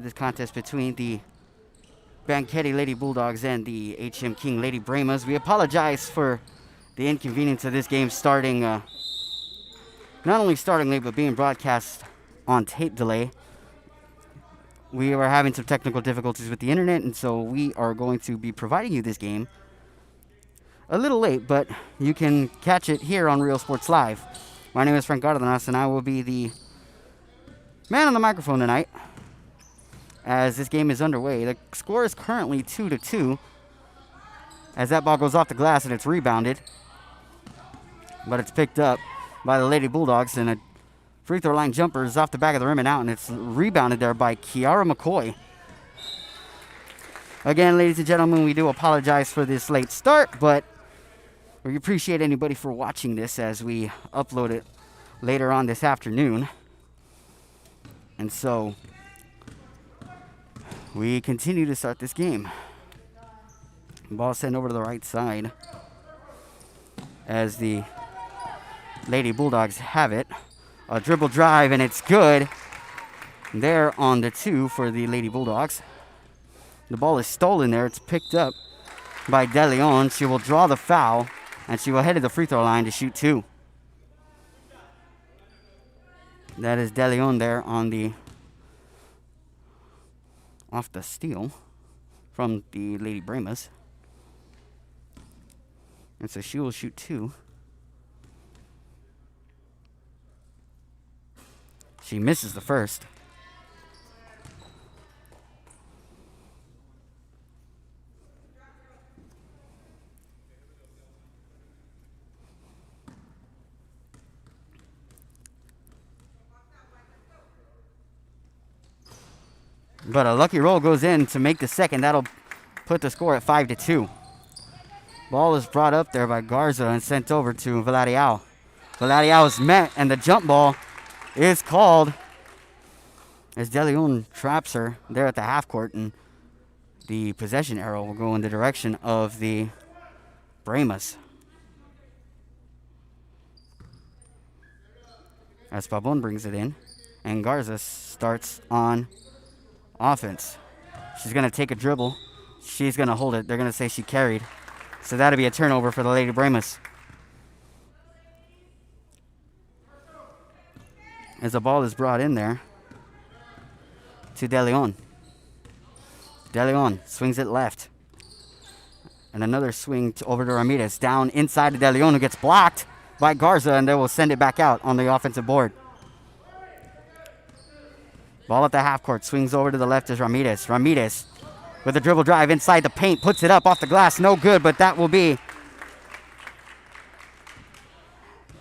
This contest between the Banquete Lady Bulldogs and the HM King Lady Bremas. We apologize for the inconvenience of this game starting, not only starting late, but being broadcast on tape delay. We were having some technical difficulties with the internet, and so we are going to be providing you this game a little late, but you can catch it here on Real Sports Live. My name is Frank Gardenas, and I will be the man on the microphone tonight as this game is underway. The score is currently 2-2 as that ball goes off the glass and it's rebounded, but it's picked up by the Lady Bulldogs, and a free throw line jumper is off the back of the rim and out, and it's rebounded there by Kiara McCoy. Again, ladies and gentlemen, we do apologize for this late start, but we appreciate anybody for watching this as we upload it later on this afternoon. And so we continue to start this game. Ball sent over to the right side as the Lady Bulldogs have it. A dribble drive, and it's good. There on the 2 for the Lady Bulldogs. The ball is stolen there. It's picked up by De Leon. She will draw the foul, and she will head to the free throw line to shoot 2. That is De Leon there on the off the steal from the Lady Bremas. And so she will shoot 2. She misses the first. But a lucky roll goes in to make the second. That'll put the score at 5-2. Ball is brought up there by Garza and sent over to Valadiao. Valadiao is met, and the jump ball is called as De Leon traps her there at the half court, and the possession arrow will go in the direction of the Bremas. As Pabon brings it in, and Garza starts on offense. She's going to take a dribble. She's going to hold it. They're going to say she carried. So that'll be a turnover for the Lady Bremas. As the ball is brought in there to De Leon. De Leon swings it left. And another swing over to Ramirez. Down inside to De Leon, who gets blocked by Garza, and they will send it back out on the offensive board. Ball at the half court, swings over to the left is Ramirez. Ramirez with a dribble drive inside the paint, puts it up off the glass, no good, but that will be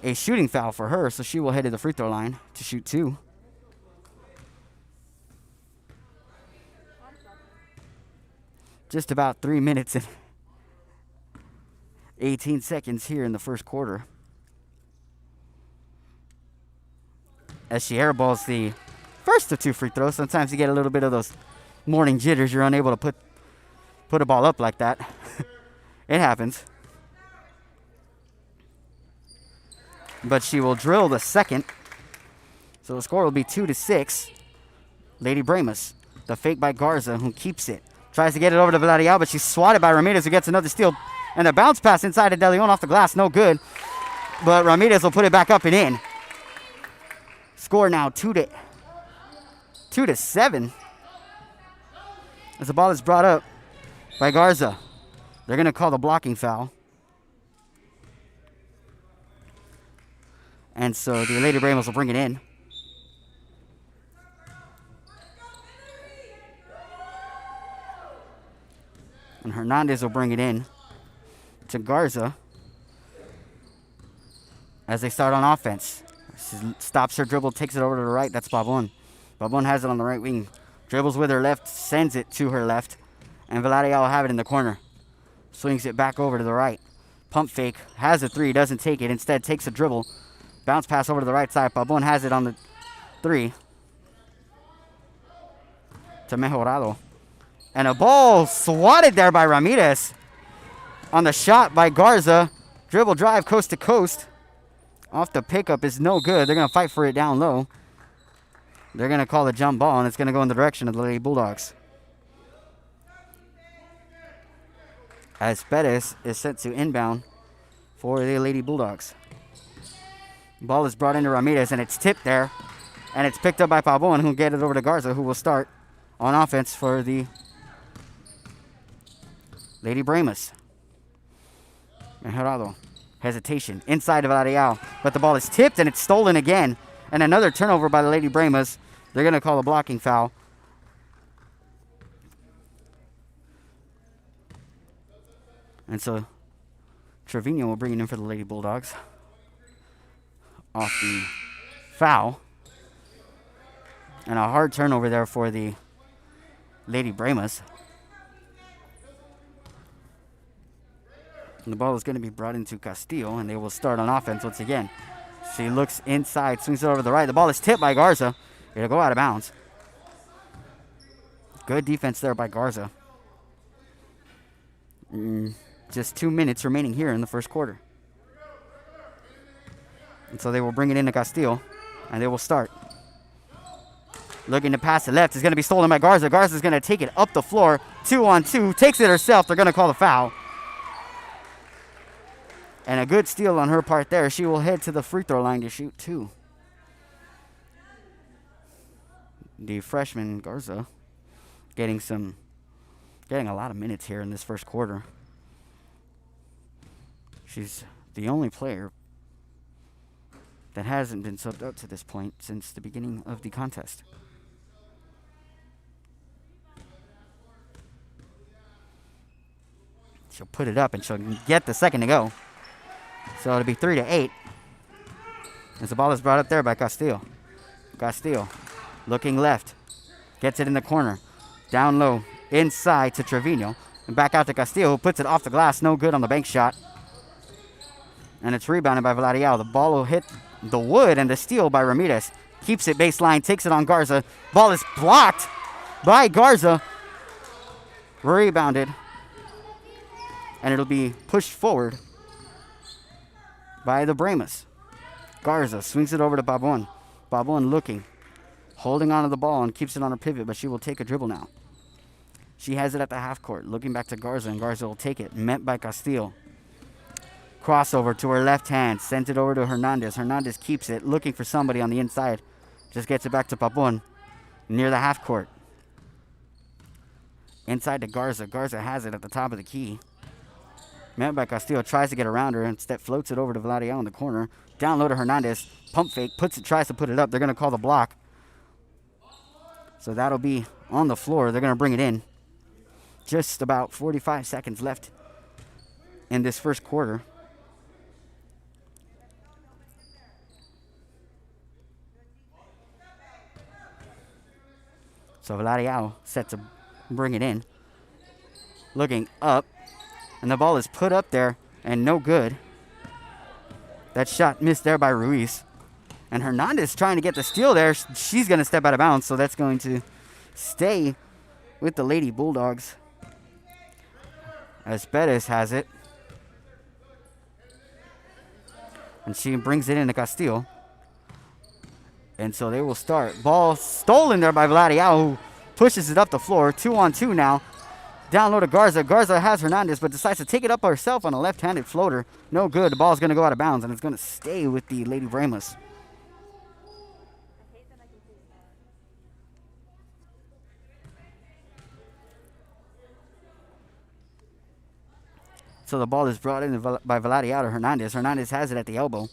a shooting foul for her, so she will head to the free throw line to shoot 2. Just about 3 minutes and 18 seconds here in the first quarter. As she airballs the first of 2 free throws. Sometimes you get a little bit of those morning jitters. You're unable to put a ball up like that. It happens. But she will drill the second. So the score will be 2-6. Lady Bremas. The fake by Garza, who keeps it. Tries to get it over to Valadiao, but she's swatted by Ramirez, who gets another steal. And a bounce pass inside of De Leon off the glass. No good. But Ramirez will put it back up and in. Score now 2-7. As the ball is brought up by Garza. They're going to call the blocking foul. And so the Lady Bremas will bring it in. And Hernandez will bring it in to Garza as they start on offense. She stops her dribble, takes it over to the right. That's Pabon. Pabon has it on the right wing. Dribbles with her left, sends it to her left. And Valadiao will have it in the corner. Swings it back over to the right. Pump fake, has a 3, doesn't take it. Instead takes a dribble. Bounce pass over to the right side. Pabon has it on the 3. To Mejorado. And a ball swatted there by Ramirez. On the shot by Garza. Dribble drive coast to coast. Off the pickup is no good. They're going to fight for it down low. they're going to call the jump ball, and it's going to go in the direction of the Lady Bulldogs. As Perez is set to inbound for the Lady Bulldogs. Ball is brought into Ramirez, and it's tipped there. And it's picked up by Pavon, who will get it over to Garza, who will start on offense for the Lady Bremas. Mejerado. Hesitation inside of Ariel. But the ball is tipped, and it's stolen again. And another turnover by the Lady Bremas. They're going to call a blocking foul. And so Trevino will bring it in for the Lady Bulldogs. Off the foul. And a hard turnover there for the Lady Bremas. And the ball is going to be brought into Castillo, and they will start on offense once again. She looks inside, swings it over to the right. The ball is tipped by Garza. It'll go out of bounds. Good defense there by Garza. Just 2 minutes remaining here in the first quarter. And so they will bring it into Castillo, and they will start. Looking to pass it left. It's going to be stolen by Garza. Garza's going to take it up the floor. 2-on-2. Takes it herself. They're going to call the foul. And a good steal on her part there. She will head to the free throw line to shoot 2. The freshman Garza getting a lot of minutes here in this first quarter. She's the only player that hasn't been subbed out to this point since the beginning of the contest. She'll put it up, and she'll get the second to go. So it'll be 3-8. As the ball is brought up there by Castillo. Castillo looking left. Gets it in the corner. Down low. Inside to Trevino. And back out to Castillo, who puts it off the glass. No good on the bank shot. And it's rebounded by Villarreal. The ball will hit the wood, and the steal by Ramirez. Keeps it baseline. Takes it on Garza. Ball is blocked by Garza. Rebounded. And it'll be pushed forward by the Bremas. Garza swings it over to Babon. Babon looking. Holding onto the ball and keeps it on her pivot, but she will take a dribble now. She has it at the half court. Looking back to Garza, and Garza will take it. Met by Castillo. Crossover to her left hand. Sent it over to Hernandez. Hernandez keeps it. Looking for somebody on the inside. Just gets it back to Babon. Near the half court. Inside to Garza. Garza has it at the top of the key. Met by Castillo, tries to get around her, instead floats it over to Vladio in the corner. Down low to Hernandez, pump fake, tries to put it up. They're going to call the block. So that'll be on the floor. They're going to bring it in. Just about 45 seconds left in this first quarter. So Vladio set to bring it in. Looking up. And the ball is put up there and no good. That shot missed there by Ruiz. And Hernandez trying to get the steal there. She's going to step out of bounds, so that's going to stay with the Lady Bulldogs. As Perez has it. And she brings it into Castillo. And so they will start. Ball stolen there by Vladio, who pushes it up the floor. 2-on-2 now. Down low to Garza. Garza has Hernandez, but decides to take it up herself on a left-handed floater. No good. The ball's going to go out of bounds, and it's going to stay with the Lady Bremas. So the ball is brought in by Vladio to Hernandez. Hernandez has it at the elbow.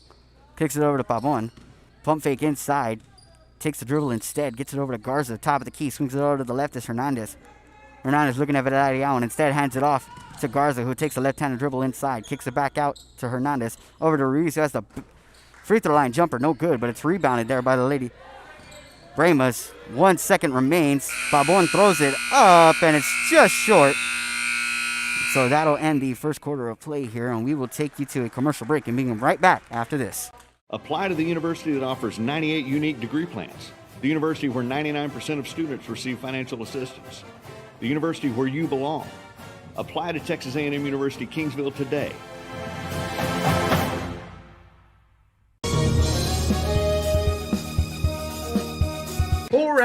Kicks it over to Pavon. Pump fake inside. Takes the dribble instead. Gets it over to Garza. Top of the key. Swings it over to the left is Hernandez. Hernandez looking at Vladio and instead hands it off to Garza, who takes a left-handed dribble inside. Kicks it back out to Hernandez. Over to Ruiz, who has the free throw line jumper. No good, but it's rebounded there by the Lady Bremas. 1 second remains. Pavon throws it up, and it's just short. So that'll end the first quarter of play here, and we will take you to a commercial break and be right back after this. Apply to the university that offers 98 unique degree plans. The university where 99% of students receive financial assistance. The university where you belong. Apply to Texas A&M University Kingsville today.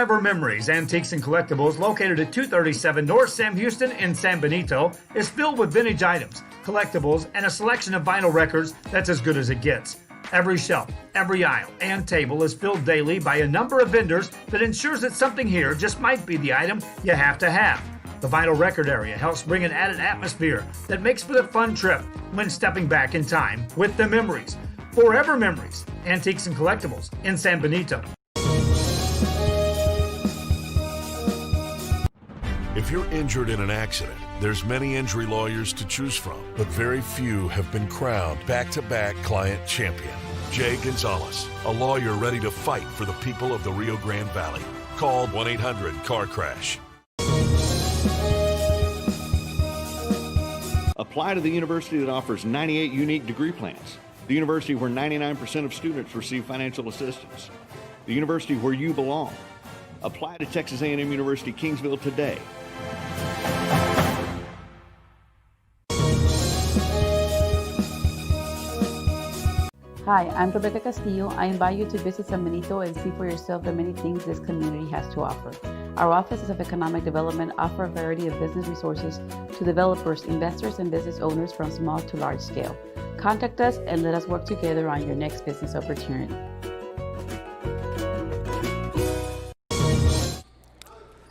Forever Memories, Antiques and Collectibles, located at 237 North Sam Houston in San Benito, is filled with vintage items, collectibles, and a selection of vinyl records that's as good as it gets. Every shelf, every aisle, and table is filled daily by a number of vendors that ensures that something here just might be the item you have to have. The vinyl record area helps bring an added atmosphere that makes for a fun trip when stepping back in time with the memories. Forever Memories, Antiques and Collectibles in San Benito. If you're injured in an accident, there's many injury lawyers to choose from, but very few have been crowned back-to-back client champion. Jay Gonzalez, a lawyer ready to fight for the people of the Rio Grande Valley. Call 1-800-CAR-CRASH. Apply to the university that offers 98 unique degree plans. The university where 99% of students receive financial assistance. The university where you belong. Apply to Texas A&M University Kingsville today. Hi, I'm Rebecca Castillo. I invite you to visit San Benito and see for yourself the many things this community has to offer. Our offices of economic development offer a variety of business resources to developers, investors, and business owners from small to large scale. Contact us and let us work together on your next business opportunity.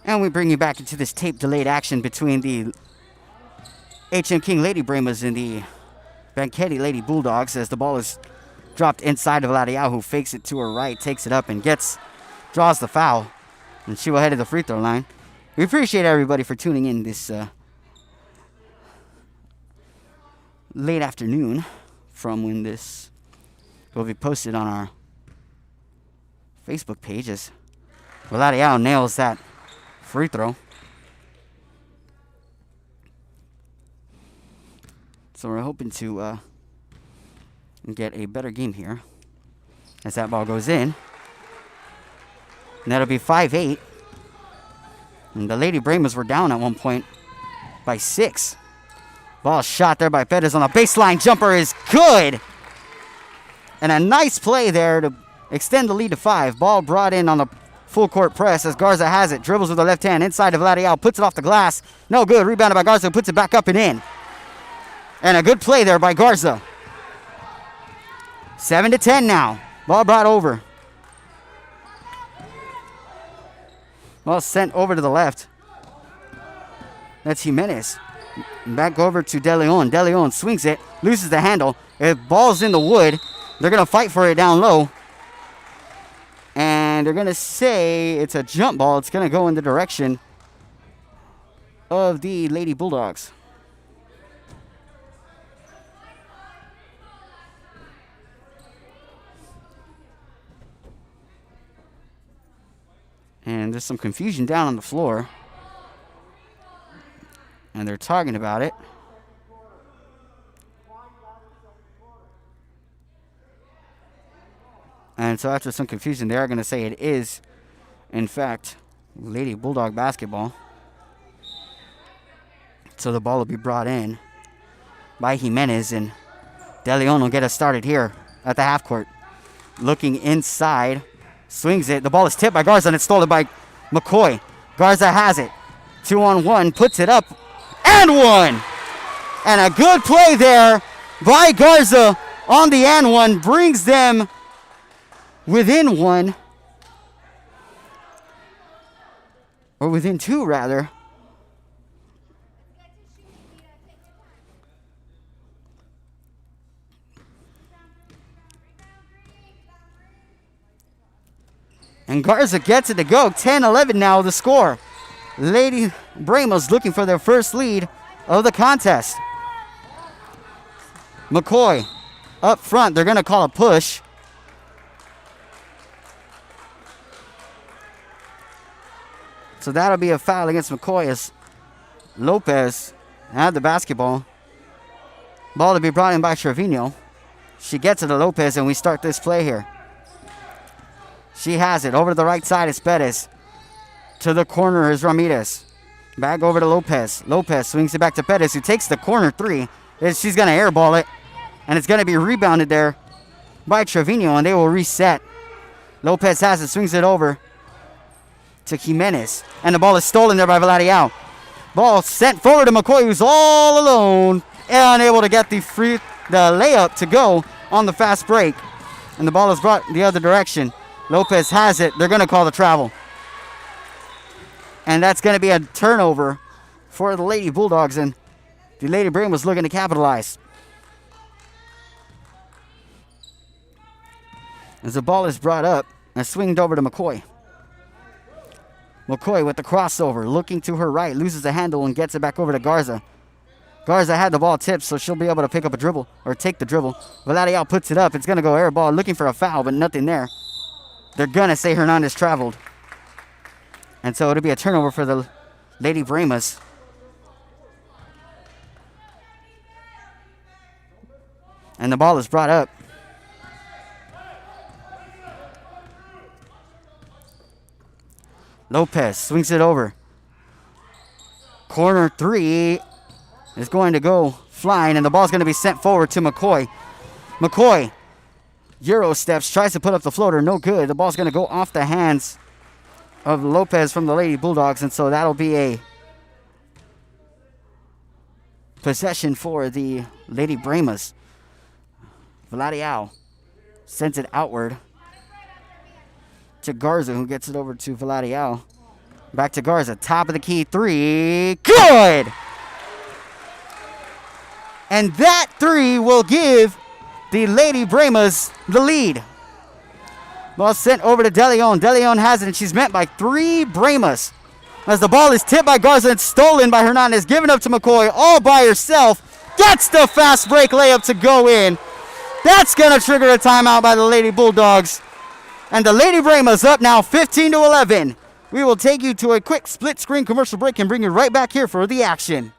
And we bring you back into this tape-delayed action between the HM King Lady Bremas and the Banquete Lady Bulldogs as the ball is dropped inside of Ladiao, who fakes it to her right, takes it up, and draws the foul. And she will head to the free throw line. We appreciate everybody for tuning in this late afternoon from when this will be posted on our Facebook page as Ladiao nails that free throw. So we're hoping to get a better game here as that ball goes in. And that'll be 5-8. And the Lady Bremas were down at one point by 6. Ball shot there by Perez on the baseline. Jumper is good. And a nice play there to extend the lead to 5. Ball brought in on the full court press as Garza has it. Dribbles with the left hand inside of Ladiao. Puts it off the glass. No good. Rebounded by Garza. Puts it back up and in. And a good play there by Garza. 7-10 now. Ball brought over. Ball sent over to the left. That's Jimenez. Back over to De Leon. De Leon swings it. Loses the handle. If ball's in the wood, they're going to fight for it down low. And they're going to say it's a jump ball. It's going to go in the direction of the Lady Bulldogs. And there's some confusion down on the floor. And they're talking about it. And so after some confusion, they are going to say it is, in fact, Lady Bulldog basketball. So the ball will be brought in by Jimenez. And De Leon will get us started here at the half court. Looking inside. Swings it. The ball is tipped by Garza and it's stolen by McCoy. Garza has it. 2-on-1. Puts it up. And one. And a good play there by Garza on the and one. Brings them within one. Or within two, rather. And Garza gets it to go. 10-11 now the score. Lady Bremas looking for their first lead of the contest. McCoy up front. They're going to call a push. So that'll be a foul against McCoy as Lopez had the basketball. Ball to be brought in by Trevino. She gets it to Lopez and we start this play here. She has it. Over to the right side is Perez. To the corner is Ramirez. Back over to Lopez. Lopez swings it back to Perez, who takes the corner three. She's going to airball it. And it's going to be rebounded there by Trevino, and they will reset. Lopez has it. Swings it over to Jimenez. And the ball is stolen there by Vladiao. Ball sent forward to McCoy, who's all alone and unable to get the layup to go on the fast break. And the ball is brought the other direction. Lopez has it. They're going to call the travel. And that's going to be a turnover for the Lady Bulldogs. And the Lady Brain was looking to capitalize. As the ball is brought up and swinged over to McCoy. McCoy with the crossover, looking to her right, loses the handle and gets it back over to Garza. Garza had the ball tipped, so she'll be able to pick up a dribble, or take the dribble. Vladiao puts it up. It's going to go air ball, looking for a foul, but nothing there. They're going to say Hernandez traveled. And so it'll be a turnover for the Lady Bremas. And the ball is brought up. Lopez swings it over. Corner three is going to go flying, and the ball's going to be sent forward to McCoy. McCoy, Euro steps, tries to put up the floater, no good. The ball's going to go off the hands of Lopez from the Lady Bulldogs, and so that'll be a possession for the Lady Bremas. Vladiao sends it outward to Garza, who gets it over to Vladiao. Back to Garza, top of the key three, good! And that three will give the Lady Bremas the lead. Ball sent over to DeLeon. DeLeon has it, and she's met by three Bremas. As the ball is tipped by Garza and stolen by Hernandez, given up to McCoy all by herself. Gets the fast break layup to go in. That's going to trigger a timeout by the Lady Bulldogs. And the Lady Bremas up now 15-11. We will take you to a quick split screen commercial break and bring you right back here for the action.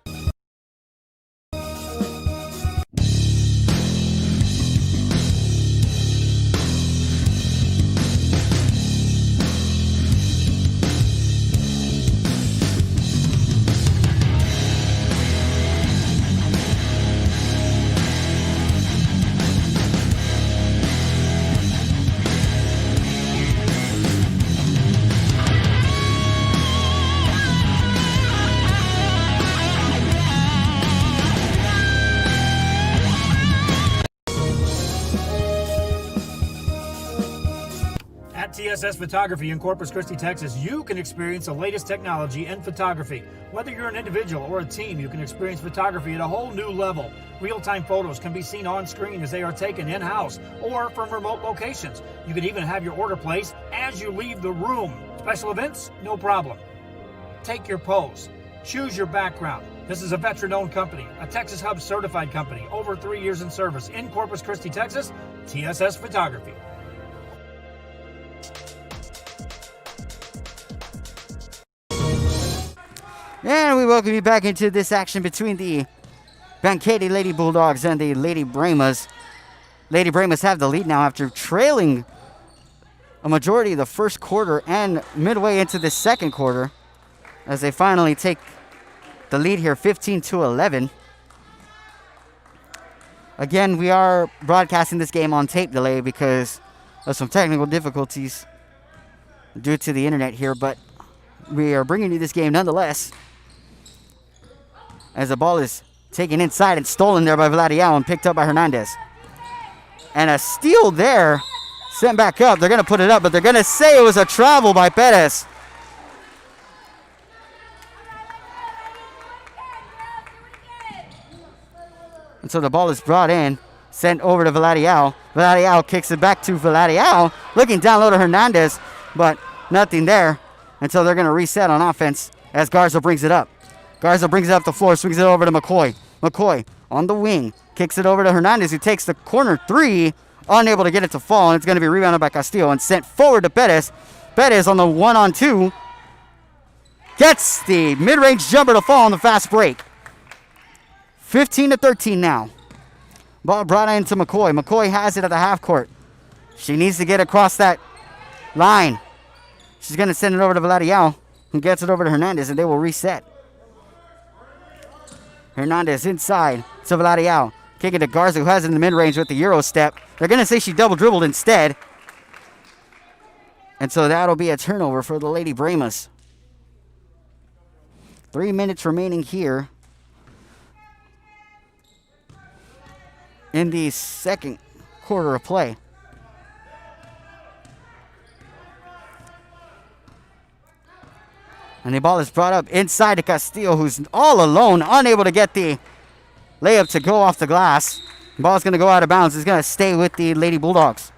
At TSS Photography in Corpus Christi, Texas, you can experience the latest technology in photography. Whether you're an individual or a team, you can experience photography at a whole new level. Real-time photos can be seen on screen as they are taken in-house or from remote locations. You can even have your order placed as you leave the room. Special events? No problem. Take your pose. Choose your background. This is a veteran-owned company, a Texas Hub certified company, over 3 years in service in Corpus Christi, Texas, TSS Photography. And we welcome you back into this action between the Banquete Lady Bulldogs and the Lady Bremas. Lady Bremas have the lead now after trailing a majority of the first quarter and midway into the second quarter, as they finally take the lead here 15-11. Again, we are broadcasting this game on tape delay because of some technical difficulties due to the internet here, but we are bringing you this game nonetheless, as the ball is taken inside and stolen there by Vladiao and picked up by Hernandez. And a steal there, sent back up. They're going to put it up, but they're going to say it was a travel by Perez. And so the ball is brought in, sent over to Vladiao. Vladiao kicks it back to Vladiao, looking down low to Hernandez, but nothing there. And so they're going to reset on offense as Garza brings it up. Garza brings it up the floor, swings it over to McCoy. McCoy on the wing, kicks it over to Hernandez, who takes the corner three, unable to get it to fall, and it's going to be rebounded by Castillo and sent forward to Perez. Perez on the 1-on-2 gets the mid-range jumper to fall on the fast break. 15-13 now. Ball brought into McCoy. McCoy has it at the half court. She needs to get across that line. She's going to send it over to Vladiao, who gets it over to Hernandez, and they will reset. Hernandez inside to Vladiao. Kicking to Garza, who has it in the mid-range with the Euro step. They're going to say she double dribbled instead. And so that'll be a turnover for the Lady Bremas. 3 minutes remaining here in the second quarter of play. And the ball is brought up inside to Castillo, who's all alone, unable to get the layup to go off the glass. The ball's going to go out of bounds. It's going to stay with the Lady Bulldogs.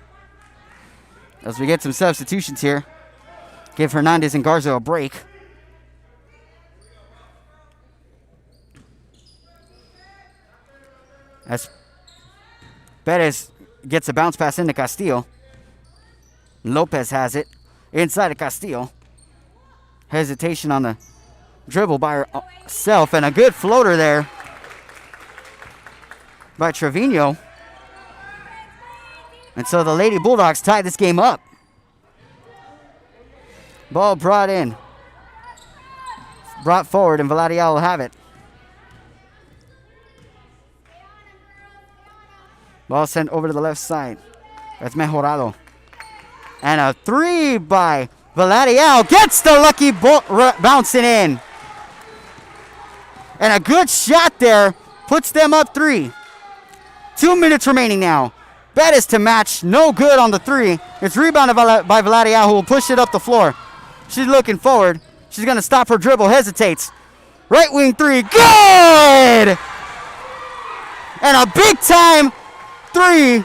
As we get some substitutions here. Give Hernandez and Garza a break. As Perez gets a bounce pass into Castillo. Lopez has it. Inside of Castillo. Hesitation on the dribble by herself. And a good floater there by Trevino. And so the Lady Bulldogs tie this game up. Ball brought in. Brought forward, and Valadial will have it. Ball sent over to the left side. That's Mejorado. And a three by Valadial. Gets the lucky bouncing in. And a good shot there. Puts them up 3. 2 minutes remaining now. Bettis to match. No good on the 3. It's rebounded by Valadial, who will push it up the floor. She's looking forward. She's going to stop her dribble. Hesitates. Right wing 3. Good! And a big time 3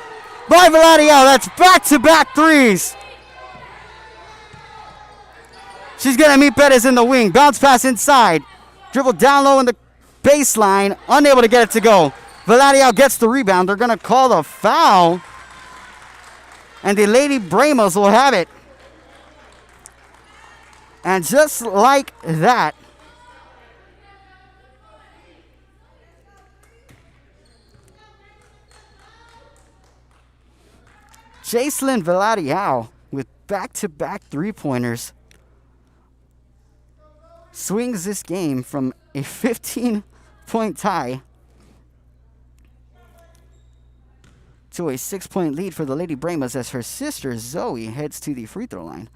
by Valadial. That's back-to-back 3s. She's going to meet Bettis in the wing. Bounce pass inside. Dribble down low in the baseline. Unable to get it to go. Valadial gets the rebound. They're going to call the foul. And the Lady Bremas will have it. And just like that, Jacelyn Valadial with back-to-back three-pointers swings this game from a 15-point tie to a 6-point lead for the Lady Bremas as her sister Zoe heads to the free throw line.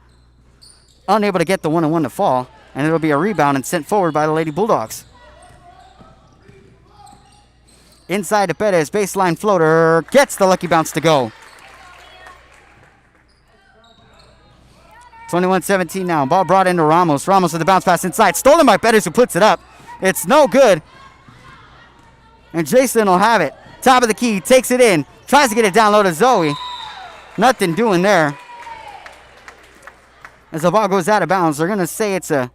Unable to get the 1-on-1 to fall, and it'll be a rebound and sent forward by the Lady Bulldogs. Inside to Perez, baseline floater, gets the lucky bounce to go. 21-17 now. Ball brought into Ramos. Ramos with the bounce pass inside. Stolen by Perez, who puts it up. It's no good. And Jason will have it. Top of the key, takes it in. Tries to get it down low to Zoe. Nothing doing there. As the ball goes out of bounds, they're going to say it's a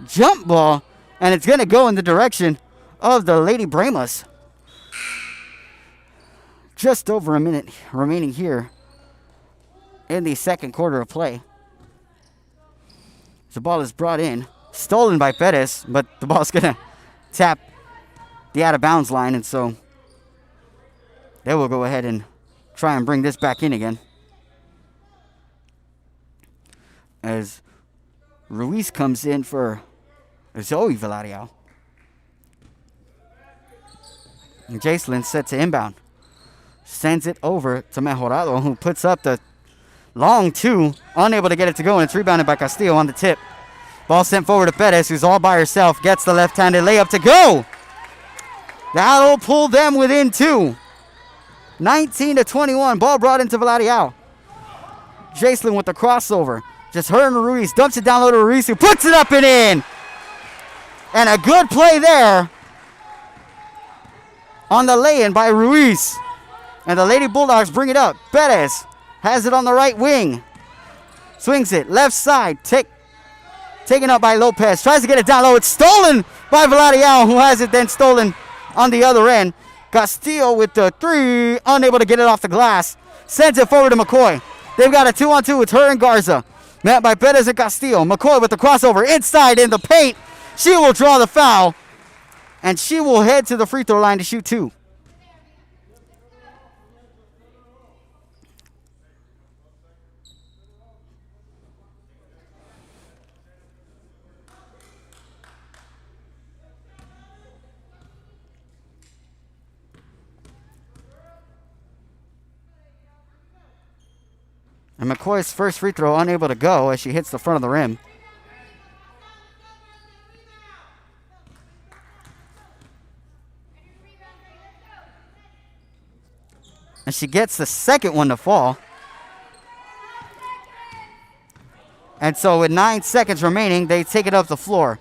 jump ball, and it's going to go in the direction of the Lady Bremas. Just over a minute remaining here in the second quarter of play. The ball is brought in, stolen by Perez, but the ball's going to tap the out-of-bounds line, and so they will go ahead and try and bring this back in again. As Ruiz comes in for Zoe Valadial. And Jacelyn set to inbound. Sends it over to Mejorado, who puts up the long 2. Unable to get it to go, and it's rebounded by Castillo on the tip. Ball sent forward to Perez, who's all by herself. Gets the left-handed layup to go. That'll pull them within 2. 19-21. Ball brought into Valadial. Jacelyn with the crossover. Just her and Ruiz. Dumps it down low to Ruiz, who puts it up and in. And a good play there on the lay-in by Ruiz. And the Lady Bulldogs bring it up. Perez has it on the right wing. Swings it left side. Taken up by Lopez. Tries to get it down low. It's stolen by Valadial, who has it then stolen on the other end. Castillo with the 3. Unable to get it off the glass. Sends it forward to McCoy. They've got a 2-on-2 with her and Garza. Met by Perez and Castillo. McCoy with the crossover inside in the paint. She will draw the foul. And she will head to the free throw line to shoot 2. And McCoy's first free throw unable to go as she hits the front of the rim. And she gets the second one to fall. And so with 9 seconds remaining, they take it up the floor.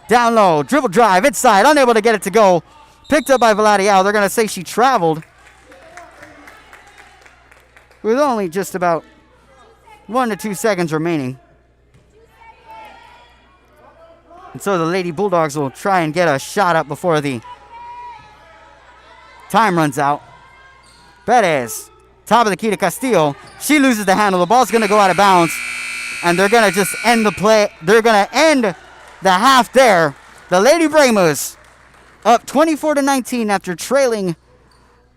Down low, dribble drive, inside, unable to get it to go. Picked up by Vladiao. They're going to say she traveled. With only just about 1 to 2 seconds remaining. And so the Lady Bulldogs will try and get a shot up before the time runs out. Perez, top of the key to Castillo. She loses the handle. The ball's going to go out of bounds. And they're going to just end the play. They're going to end the half there. The Lady Bremas up 24-19 after trailing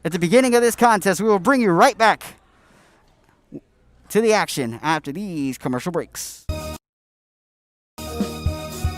at the beginning of this contest. We will bring you right back to the action after these commercial breaks.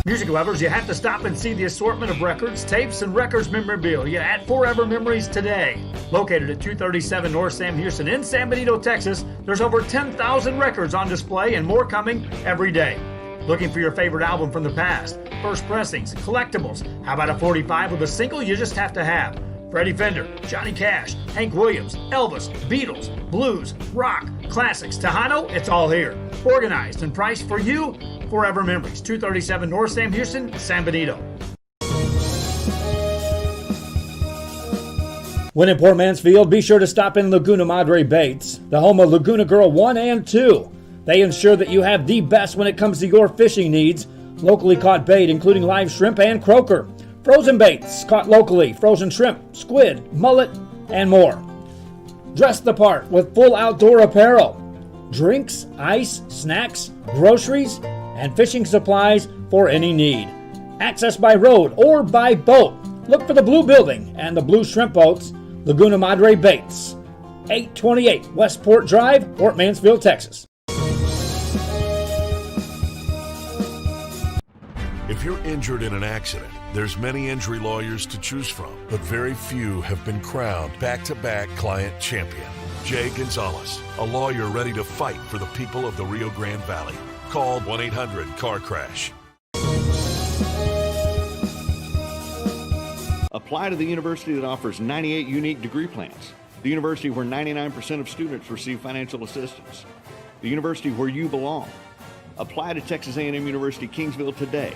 Music lovers, you have to stop and see the assortment of records, tapes, and records memorabilia at Forever Memories today. Located at 237 North Sam Houston in San Benito, Texas, there's over 10,000 records on display and more coming every day. Looking for your favorite album from the past, first pressings, collectibles. How about a 45 with a single you just have to have? Freddie Fender, Johnny Cash, Hank Williams, Elvis, Beatles, blues, rock, classics, Tejano, it's all here. Organized and priced for you. Forever Memories, 237 North Sam Houston, San Benito. When in Port Mansfield, be sure to stop in Laguna Madre Baits, the home of Laguna Girl 1 and 2. They ensure that you have the best when it comes to your fishing needs. Locally caught bait, including live shrimp and croaker. Frozen baits, caught locally, frozen shrimp, squid, mullet, and more. Dress the part with full outdoor apparel. Drinks, ice, snacks, groceries, and fishing supplies for any need. Access by road or by boat. Look for the Blue Building and the Blue Shrimp Boats, Laguna Madre Baits. 828 Westport Drive, Port Mansfield, Texas. If you're injured in an accident, there's many injury lawyers to choose from, but very few have been crowned back-to-back client champion. Jay Gonzalez, a lawyer ready to fight for the people of the Rio Grande Valley. Call 1-800-CAR-CRASH. Apply to the university that offers 98 unique degree plans. The university where 99% of students receive financial assistance. The university where you belong. Apply to Texas A&M University Kingsville today.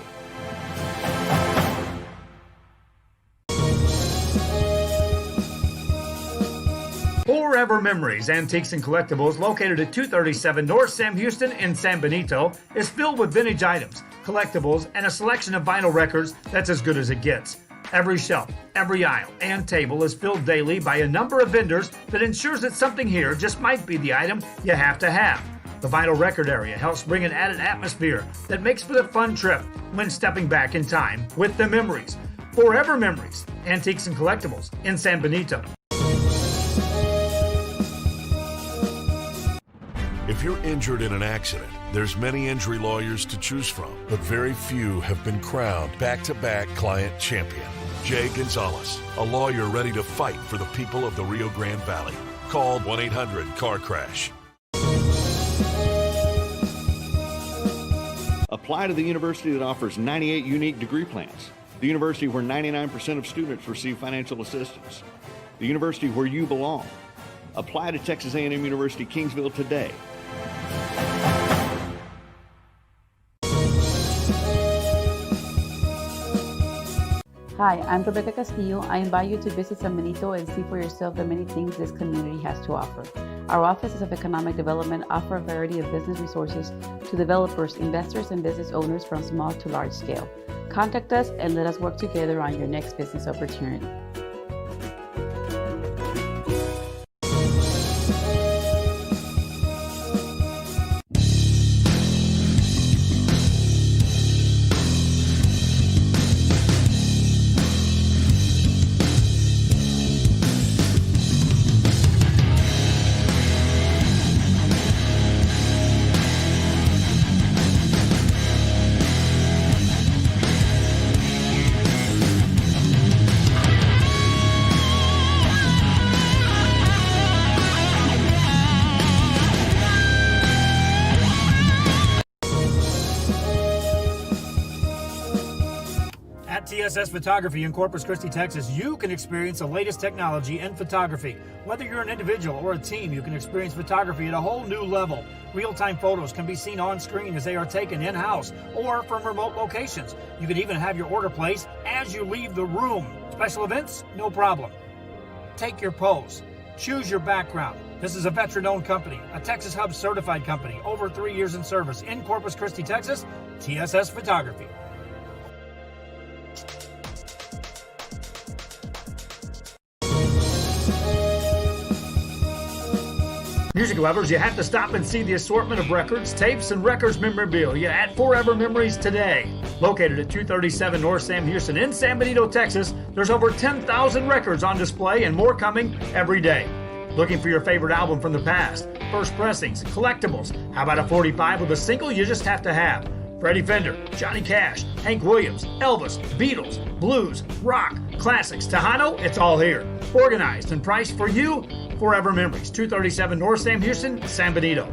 Forever Memories, Antiques and Collectibles, located at 237 North Sam Houston in San Benito, is filled with vintage items, collectibles, and a selection of vinyl records that's as good as it gets. Every shelf, every aisle, and table is filled daily by a number of vendors that ensures that something here just might be the item you have to have. The vinyl record area helps bring an added atmosphere that makes for the fun trip when stepping back in time with the memories. Forever Memories, Antiques and Collectibles in San Benito. If you're injured in an accident, there's many injury lawyers to choose from, but very few have been crowned back-to-back client champion. Jay Gonzalez, a lawyer ready to fight for the people of the Rio Grande Valley. Call 1-800-CAR-CRASH. Apply to the university that offers 98 unique degree plans. The university where 99% of students receive financial assistance. The university where you belong. Apply to Texas A&M University Kingsville today. Hi, I'm Rebecca Castillo. I invite you to visit San Benito and see for yourself the many things this community has to offer. Our offices of economic development offer a variety of business resources to developers, investors, and business owners from small to large scale. Contact us and let us work together on your next business opportunity. TSS Photography in Corpus Christi, Texas, you can experience the latest technology in photography. Whether you're an individual or a team, you can experience photography at a whole new level. Real-time photos can be seen on screen as they are taken in-house or from remote locations. You can even have your order placed as you leave the room. Special events? No problem. Take your pose. Choose your background. This is a veteran-owned company, a Texas Hub certified company, over 3 years in service in Corpus Christi, Texas, TSS Photography. Music lovers, you have to stop and see the assortment of records, tapes, and records memorabilia at Forever Memories today. Located at 237 North Sam Houston in San Benito, Texas, there's over 10,000 records on display and more coming every day. Looking for your favorite album from the past, first pressings, collectibles. How about a 45 with a single you just have to have? Freddie Fender, Johnny Cash, Hank Williams, Elvis, Beatles, blues, rock, classics, Tejano, it's all here. Organized and priced for you. Forever Memories, 237 North Sam Houston, San Benito.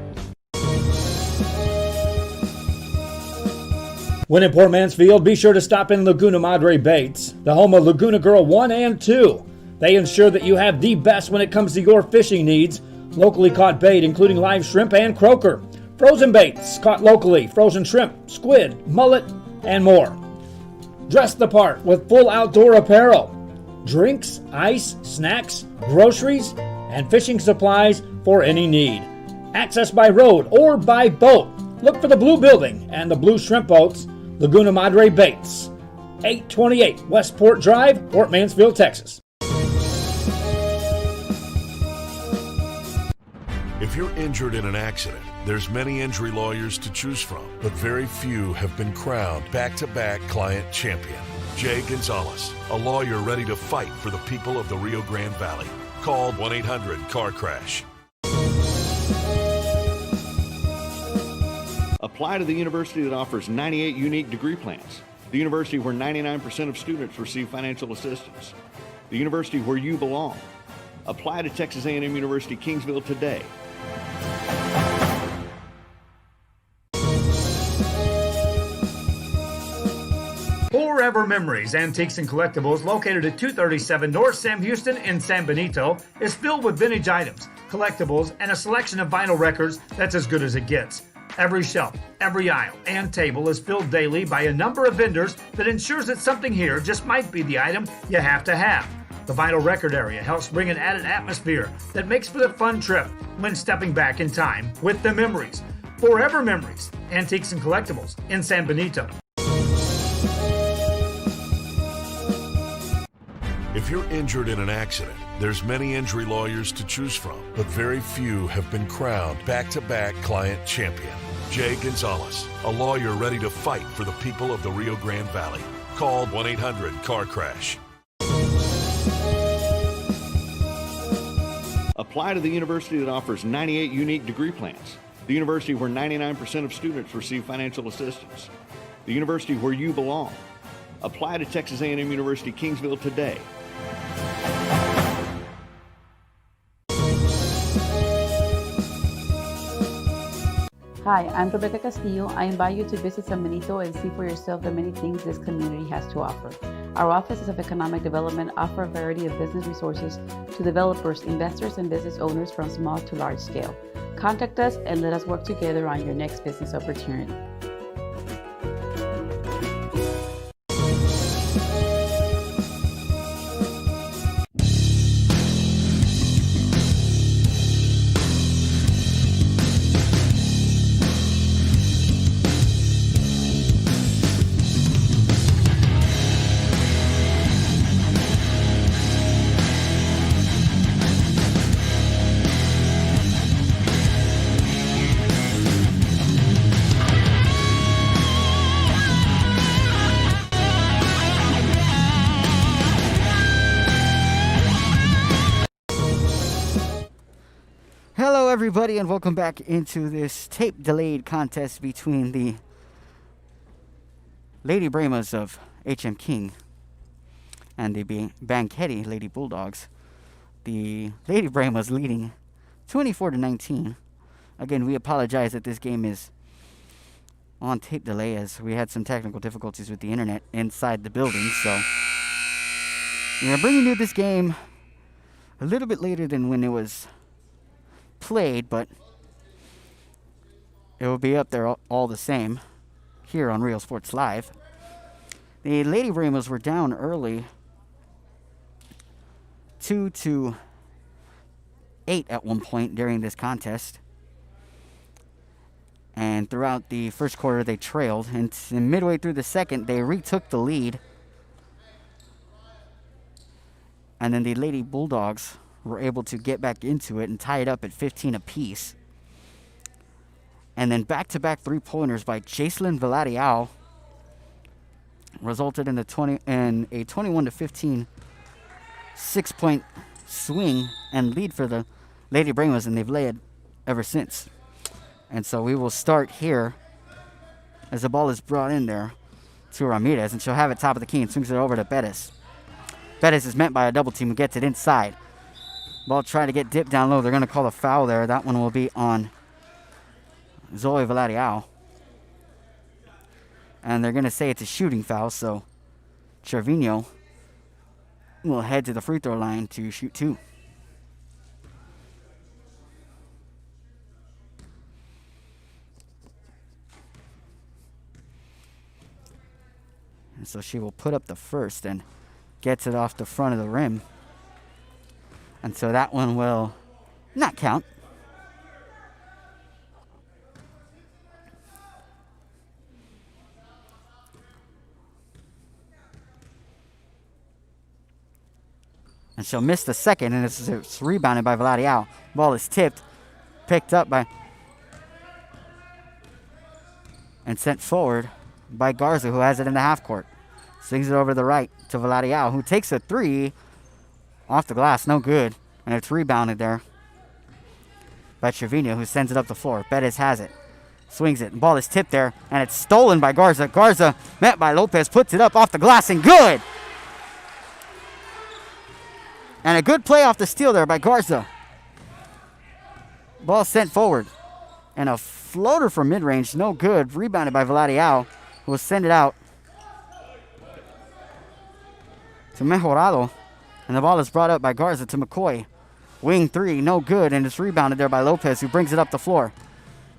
When in Port Mansfield, be sure to stop in Laguna Madre Baits, the home of Laguna Girl 1 and 2. They ensure that you have the best when it comes to your fishing needs. Locally caught bait, including live shrimp and croaker. Frozen baits, caught locally, frozen shrimp, squid, mullet, and more. Dress the part with full outdoor apparel. Drinks, ice, snacks, groceries, and fishing supplies for any need. Access by road or by boat. Look for the blue building and the blue shrimp boats, Laguna Madre Baits. 828 Westport Drive, Port Mansfield, Texas. If you're injured in an accident, there's many injury lawyers to choose from, but very few have been crowned back-to-back client champion. Jay Gonzalez, a lawyer ready to fight for the people of the Rio Grande Valley. Call 1-800-CAR-CRASH. Apply to the university that offers 98 unique degree plans. The university where 99% of students receive financial assistance. The university where you belong. Apply to Texas A&M University Kingsville today. Forever Memories, Antiques and Collectibles, located at 237 North Sam Houston in San Benito, is filled with vintage items, collectibles, and a selection of vinyl records that's as good as it gets. Every shelf, every aisle, and table is filled daily by a number of vendors that ensures that something here just might be the item you have to have. The vinyl record area helps bring an added atmosphere that makes for the fun trip when stepping back in time with the memories. Forever Memories, Antiques and Collectibles in San Benito. If you're injured in an accident, there's many injury lawyers to choose from, but very few have been crowned back-to-back client champion. Jay Gonzalez, a lawyer ready to fight for the people of the Rio Grande Valley. Call 1-800-CAR-CRASH. Apply to the university that offers 98 unique degree plans. The university where 99% of students receive financial assistance. The university where you belong. Apply to Texas A&M University Kingsville today. Hi, I'm Rebecca Castillo. I invite you to visit San Benito and see for yourself the many things this community has to offer. Our offices of economic development offer a variety of business resources to developers, investors, and business owners from small to large scale. Contact us and let us work together on your next business opportunity. Hello, everybody, and welcome back into this tape-delayed contest between the Lady Bremas of H.M. King and the Banquete Lady Bulldogs. The Lady Bremas leading 24-19. Again, we apologize that this game is on tape delay as we had some technical difficulties with the internet inside the building. So we're bringing you this game a little bit later than when it was played, but it will be up there all the same here on Real Sports Live. The Lady Bramos were down early, 2-8 at one point during this contest. And throughout the first quarter, they trailed. And midway through the second, they retook the lead. And then the Lady Bulldogs were able to get back into it and tie it up at 15 apiece. And then back-to-back three-pointers by Jacelyn Villarreal resulted in a 21-15 6-point swing and lead for the Lady Bramos, and they've led ever since. And so we will start here as the ball is brought in there to Ramirez, and she'll have it top of the key and swings it over to Bettis. Bettis is met by a double team who gets it inside. Ball trying to get dipped down low. They're going to call a foul there. That one will be on Zoe Villarreal. And they're going to say it's a shooting foul, so Trevino will head to the free throw line to shoot two. And so she will put up the first and gets it off the front of the rim. And so that one will not count. And she'll miss the second, and it's rebounded by Villarreal. Ball is tipped, picked up by, and sent forward by Garza, who has it in the half court. Swings it over to the right to Villarreal, who takes a three off the glass, no good. And it's rebounded there by Trevino, who sends it up the floor. Bettis has it, swings it. The ball is tipped there, and it's stolen by Garza. Garza, met by Lopez, puts it up off the glass, and good! And a good play off the steal there by Garza. Ball sent forward. And a floater from mid-range, no good. Rebounded by Villarreal, who will send it out to Mejorado. And the ball is brought up by Garza to McCoy. Wing three, no good. And it's rebounded there by Lopez, who brings it up the floor.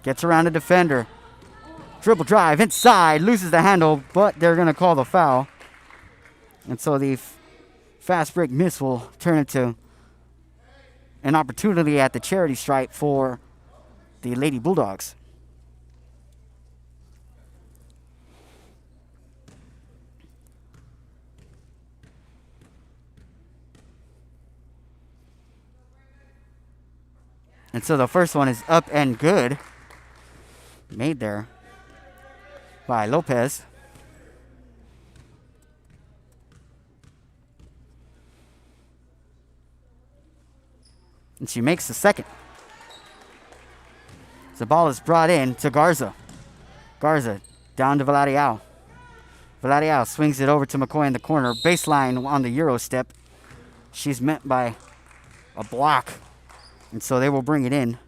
Gets around the defender. Dribble drive inside, loses the handle, but they're going to call the foul. And so the fast break miss will turn into an opportunity at the charity stripe for the Lady Bulldogs. And so the first one is up and good. Made there by Lopez. And she makes the second. The ball is brought in to Garza. Garza down to Villarreal. Villarreal swings it over to McCoy in the corner. Baseline on the Euro step. She's met by a block. And so they will bring it in.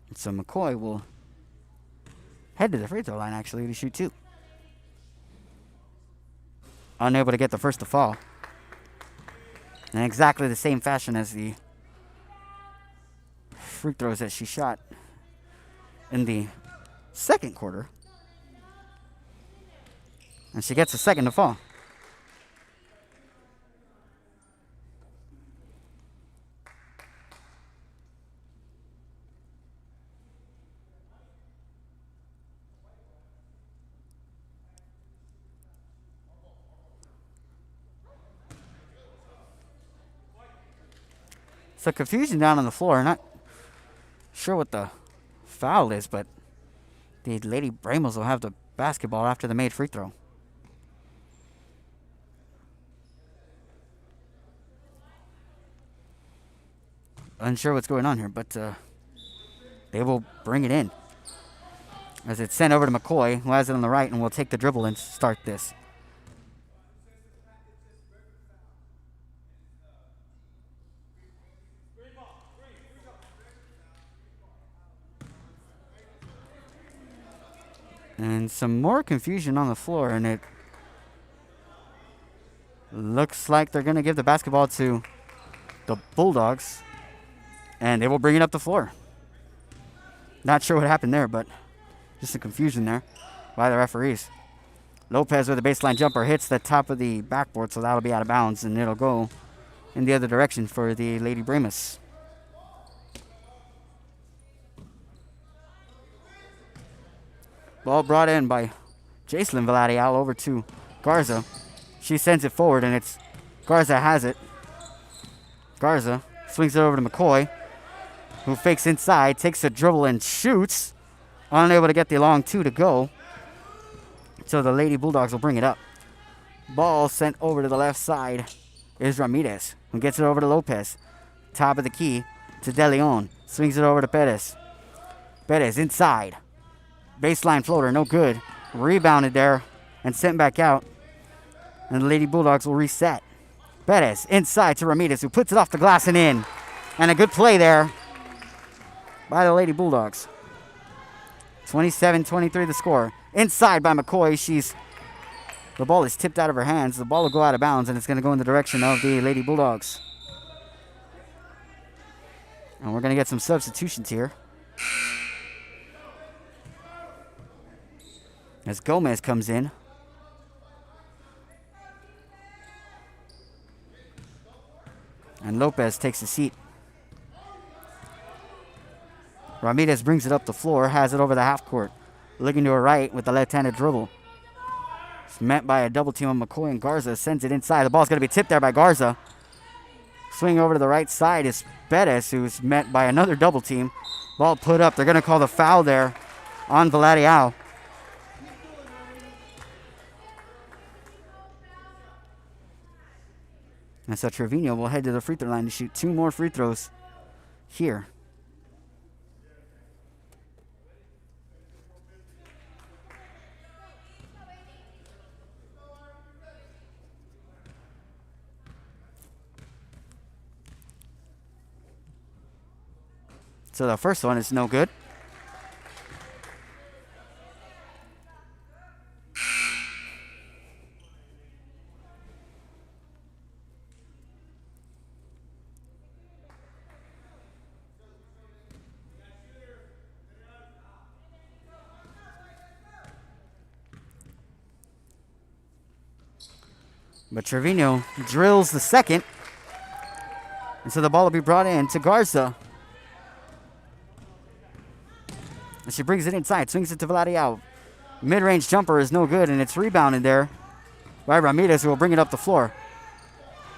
And so McCoy will head to the free throw line, actually, to shoot two. Unable to get the first to fall. In exactly the same fashion as the free throws that she shot in the second quarter. And she gets a second to fall. So confusion down on the floor. Not sure what the foul is, but the Lady Bramos will have the basketball after the made free throw. Unsure what's going on here, but they will bring it in. As it's sent over to McCoy, who has it on the right and will take the dribble and start this. And some more confusion on the floor, and it looks like they're going to give the basketball to the Bulldogs, and they will bring it up the floor. Not sure what happened there, but just some confusion there by the referees. Lopez with a baseline jumper hits the top of the backboard, so that'll be out of bounds, and it'll go in the other direction for the Lady Brahmas. Ball brought in by Jacelyn Valadial over to Garza. She sends it forward, and it's Garza has it. Garza swings it over to McCoy, who fakes inside, takes a dribble and shoots. Unable to get the long two to go. So the Lady Bulldogs will bring it up. Ball sent over to the left side is Ramirez, who gets it over to Lopez. Top of the key to De Leon. Swings it over to Perez. Perez inside. Baseline floater, no good. Rebounded there and sent back out. And the Lady Bulldogs will reset. Perez inside to Ramirez, who puts it off the glass and in. And a good play there by the Lady Bulldogs. 27-23 the score. Inside by McCoy. The ball is tipped out of her hands. The ball will go out of bounds, and it's going to go in the direction of the Lady Bulldogs. And we're going to get some substitutions here. As Gomez comes in. And Lopez takes a seat. Ramirez brings it up the floor, has it over the half court. Looking to her right with the left-handed dribble. It's met by a double team on McCoy, and Garza sends it inside. The ball's going to be tipped there by Garza. Swing over to the right side is Perez, who's met by another double team. Ball put up. They're going to call the foul there on Valadial. And so Trevino will head to the free throw line to shoot 2 more free throws here. So the first one is no good. But Trevino drills the second. And so the ball will be brought in to Garza. And she brings it inside, swings it to Valadial. Mid-range jumper is no good, and it's rebounded there by Ramirez, who will bring it up the floor.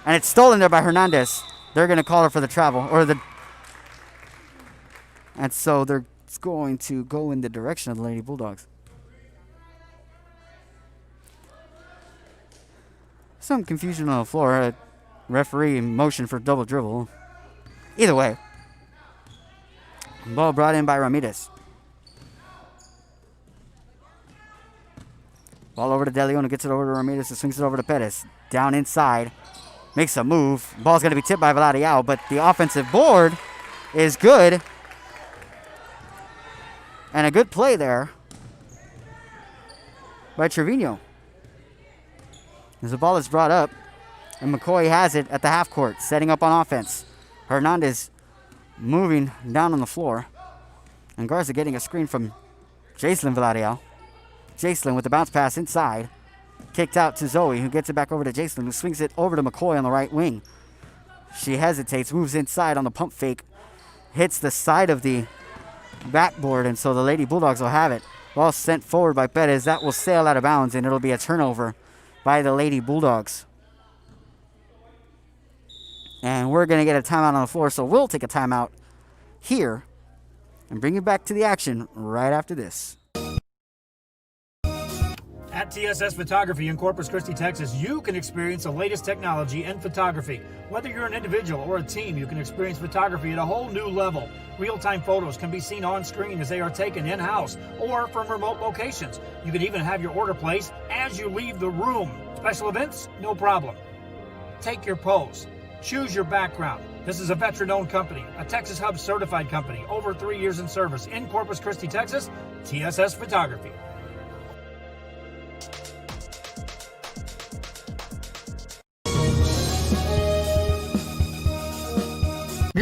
And it's stolen there by Hernandez. They're going to call her for the travel. And so they're going to go in the direction of the Lady Bulldogs. Some confusion on the floor. Referee motion for double dribble. Either way. Ball brought in by Ramirez. Ball over to De Leon, who gets it over to Ramirez, who swings it over to Perez. Down inside. Makes a move. Ball's going to be tipped by Valadial, but the offensive board is good. And a good play there by Trevino. As the ball is brought up, and McCoy has it at the half court, setting up on offense. Hernandez moving down on the floor. And Garza getting a screen from Jacelyn Valadial. Jacelyn with the bounce pass inside. Kicked out to Zoe, who gets it back over to Jacelyn, who swings it over to McCoy on the right wing. She hesitates, moves inside on the pump fake. Hits the side of the backboard, and so the Lady Bulldogs will have it. Ball sent forward by Perez. That will sail out of bounds, and it'll be a turnover by the Lady Bulldogs. And we're going to get a timeout on the floor, so we'll take a timeout here and bring you back to the action right after this. At TSS Photography in Corpus Christi, Texas, you can experience the latest technology in photography. Whether you're an individual or a team, you can experience photography at a whole new level. Real-time photos can be seen on screen as they are taken in-house or from remote locations. You can even have your order placed as you leave the room. Special events? No problem. Take your pose. Choose your background. This is a veteran-owned company, a Texas Hub certified company, over 3 years in service in Corpus Christi, Texas. TSS Photography.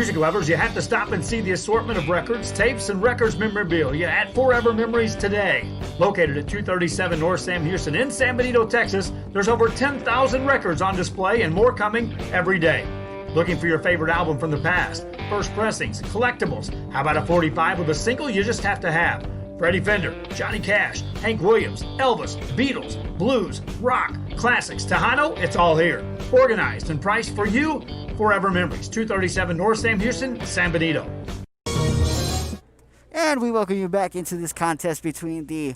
music lovers, you have to stop and see the assortment of records, tapes, and records memorabilia at Forever Memories today. Located at 237 North Sam Houston in San Benito, Texas, there's over 10,000 records on display and more coming every day. Looking for your favorite album from the past, first pressings, collectibles? How about a 45 with a single you just have to have? Freddie Fender, Johnny Cash, Hank Williams, Elvis, Beatles, blues, rock, classics, Tejano, it's all here. Organized and priced for you. Forever Memories, 237 North Sam Houston, San Benito. And we welcome you back into this contest between the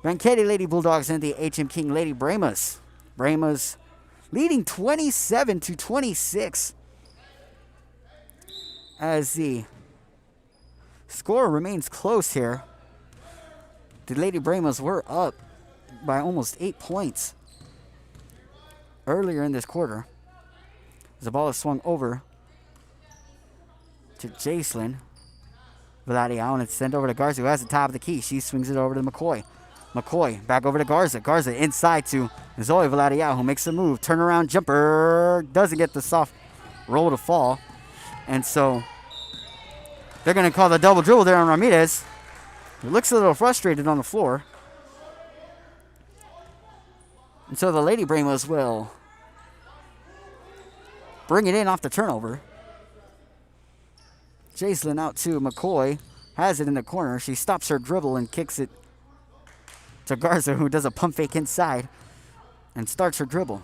Banquete Lady Bulldogs and the HM King Lady Bremas. Bremas leading 27-26 as the score remains close here. The Lady Bremas were up by almost 8 points earlier in this quarter. The ball is swung over to Jacelyn Vladiao, and it's sent over to Garza, who has the top of the key. She swings it over to McCoy. McCoy back over to Garza. Garza inside to Zoe Vladiao, who makes a move. Turnaround jumper. Doesn't get the soft roll to fall. And so they're going to call the double dribble there on Ramirez. He looks a little frustrated on the floor. And so the Lady Bremas will bring it in off the turnover. Jacelyn out to McCoy. Has it in the corner. She stops her dribble and kicks it to Garza, who does a pump fake inside and starts her dribble.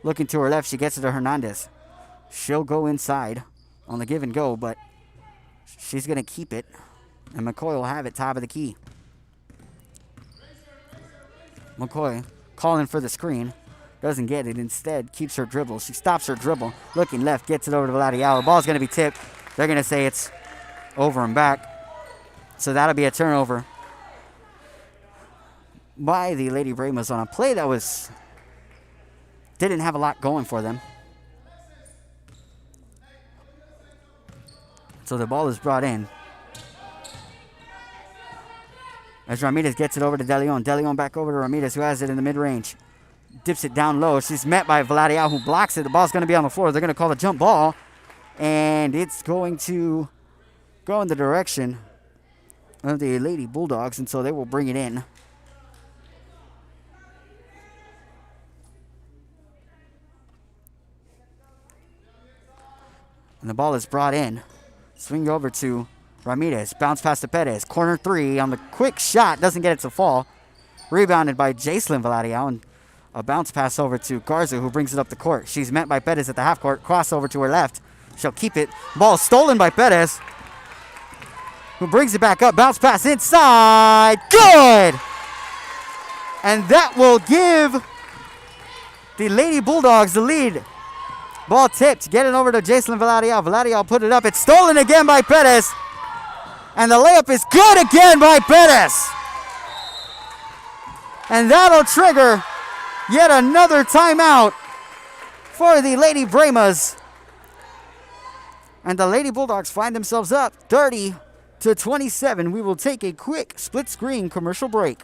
Looking to her left, she gets it to Hernandez. She'll go inside on the give and go, but she's going to keep it. And McCoy will have it top of the key. McCoy calling for the screen. Doesn't get it. Instead, keeps her dribble. She stops her dribble. Looking left, gets it over to Vladiao. The ball's going to be tipped. They're going to say it's over and back. So that'll be a turnover by the Lady Bremas on a play that didn't have a lot going for them. So the ball is brought in as Ramirez gets it over to DeLeon. DeLeon back over to Ramirez, who has it in the mid-range. Dips it down low. She's met by Vladiao, who blocks it. The ball's going to be on the floor. They're going to call the jump ball. And it's going to go in the direction of the Lady Bulldogs, and so they will bring it in. And the ball is brought in. Swing over to Ramirez. Bounce past to Perez. Corner three on the quick shot. Doesn't get it to fall. Rebounded by Jacelyn Vladiao. And a bounce pass over to Garza, who brings it up the court. She's met by Perez at the half court. Crossover to her left. She'll keep it. Ball stolen by Perez, who brings it back up. Bounce pass inside. Good! And that will give the Lady Bulldogs the lead. Ball tipped. Get it over to Jacelyn Vladiao. Vladiao put it up. It's stolen again by Perez. And the layup is good again by Perez. And that'll trigger yet another timeout for the Lady Bremas. And the Lady Bulldogs find themselves up 30-27. We will take a quick split screen commercial break.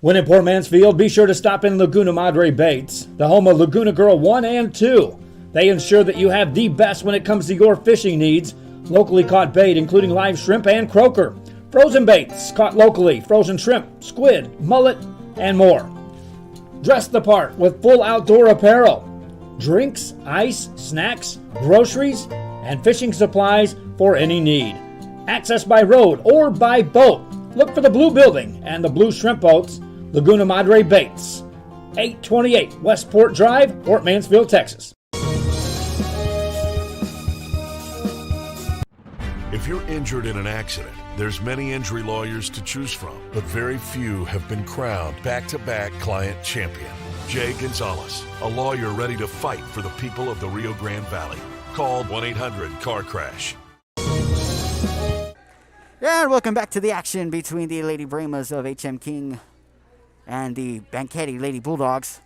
When in Port Mansfield, be sure to stop in Laguna Madre Baits, the home of Laguna Girl 1 and 2. They ensure that you have the best when it comes to your fishing needs. Locally caught bait, including live shrimp and croaker. Frozen baits, caught locally, frozen shrimp, squid, mullet, and more. Dress the part with full outdoor apparel. Drinks, ice, snacks, groceries, and fishing supplies for any need. Access by road or by boat. Look for the blue building and the blue shrimp boats, Laguna Madre Baits. 828 Westport Drive, Port Mansfield, Texas. If you're injured in an accident, there's many injury lawyers to choose from, but very few have been crowned back-to-back client champion. Jay Gonzalez, a lawyer ready to fight for the people of the Rio Grande Valley. Call 1-800-CAR-CRASH. And welcome back to the action between the Lady Bremas of HM King and the Banquete Lady Bulldogs.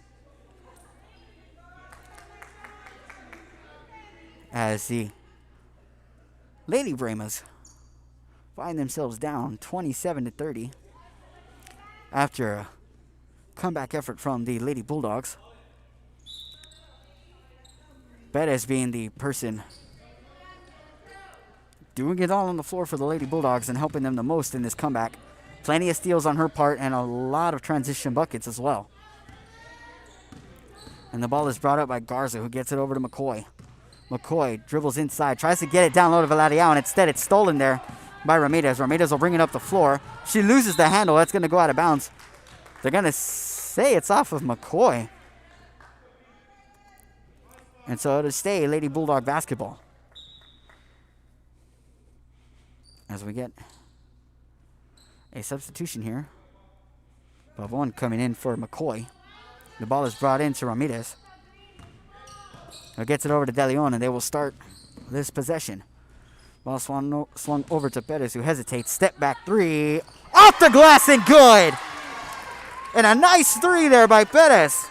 As the Lady Bremas find themselves down 27-30 after a comeback effort from the Lady Bulldogs. Bettis being the person doing it all on the floor for the Lady Bulldogs and helping them the most in this comeback. Plenty of steals on her part and a lot of transition buckets as well. And the ball is brought up by Garza, who gets it over to McCoy. McCoy dribbles inside, tries to get it down low to Valadiao, and instead it's stolen there by Ramirez. Ramirez will bring it up the floor. She loses the handle. That's going to go out of bounds. They're going to say it's off of McCoy. And so it'll stay Lady Bulldog basketball. As we get a substitution here. Pavon coming in for McCoy. The ball is brought in to Ramirez. He gets it over to De Leon, and they will start this possession. Ball swung over to Perez, who hesitates. Step back three. Off the glass and good! And a nice three there by Perez.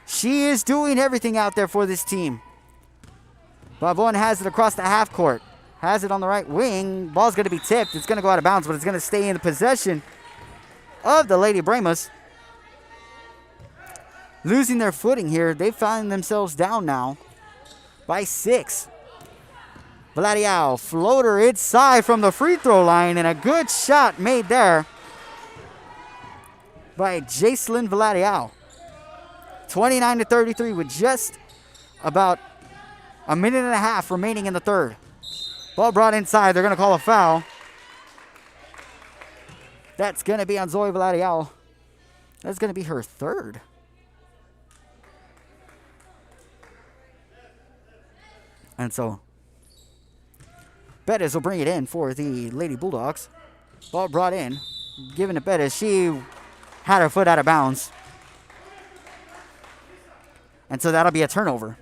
She is doing everything out there for this team. Pavon has it across the half court. Has it on the right wing. Ball's going to be tipped. It's going to go out of bounds, but it's going to stay in the possession of the Lady Bremas. Losing their footing here. They find themselves down now by 6. Valadiao, floater inside from the free throw line, and a good shot made there by Jacelyn Valadiao. 29-33 with just about a minute and a half remaining in the third. Ball brought inside. They're going to call a foul. That's going to be on Zoe Valadiao. That's going to be her third. And so Bettis will bring it in for the Lady Bulldogs. Ball brought in. Given to Bettis. She had her foot out of bounds. And so that'll be a turnover.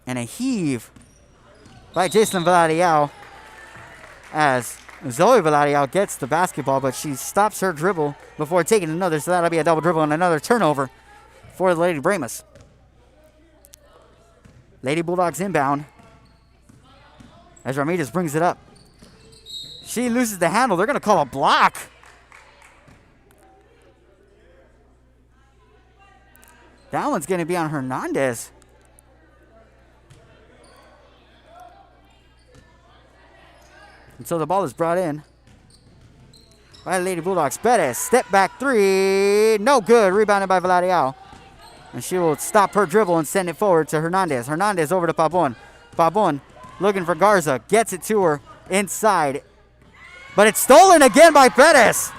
And a heave by Jason Valadiao as Zoe Valadiao gets the basketball, but she stops her dribble before taking another, so that'll be a double dribble and another turnover for the Lady Bremas. Lady Bulldogs inbound as Ramirez brings it up. She loses the handle. They're going to call a block. That one's going to be on Hernandez. And so the ball is brought in by the Lady Bulldogs. Bettis, step back three. No good. Rebounded by Valadiao. And she will stop her dribble and send it forward to Hernandez. Hernandez over to Pabon. Pabon looking for Garza. Gets it to her inside. But it's stolen again by Bettis.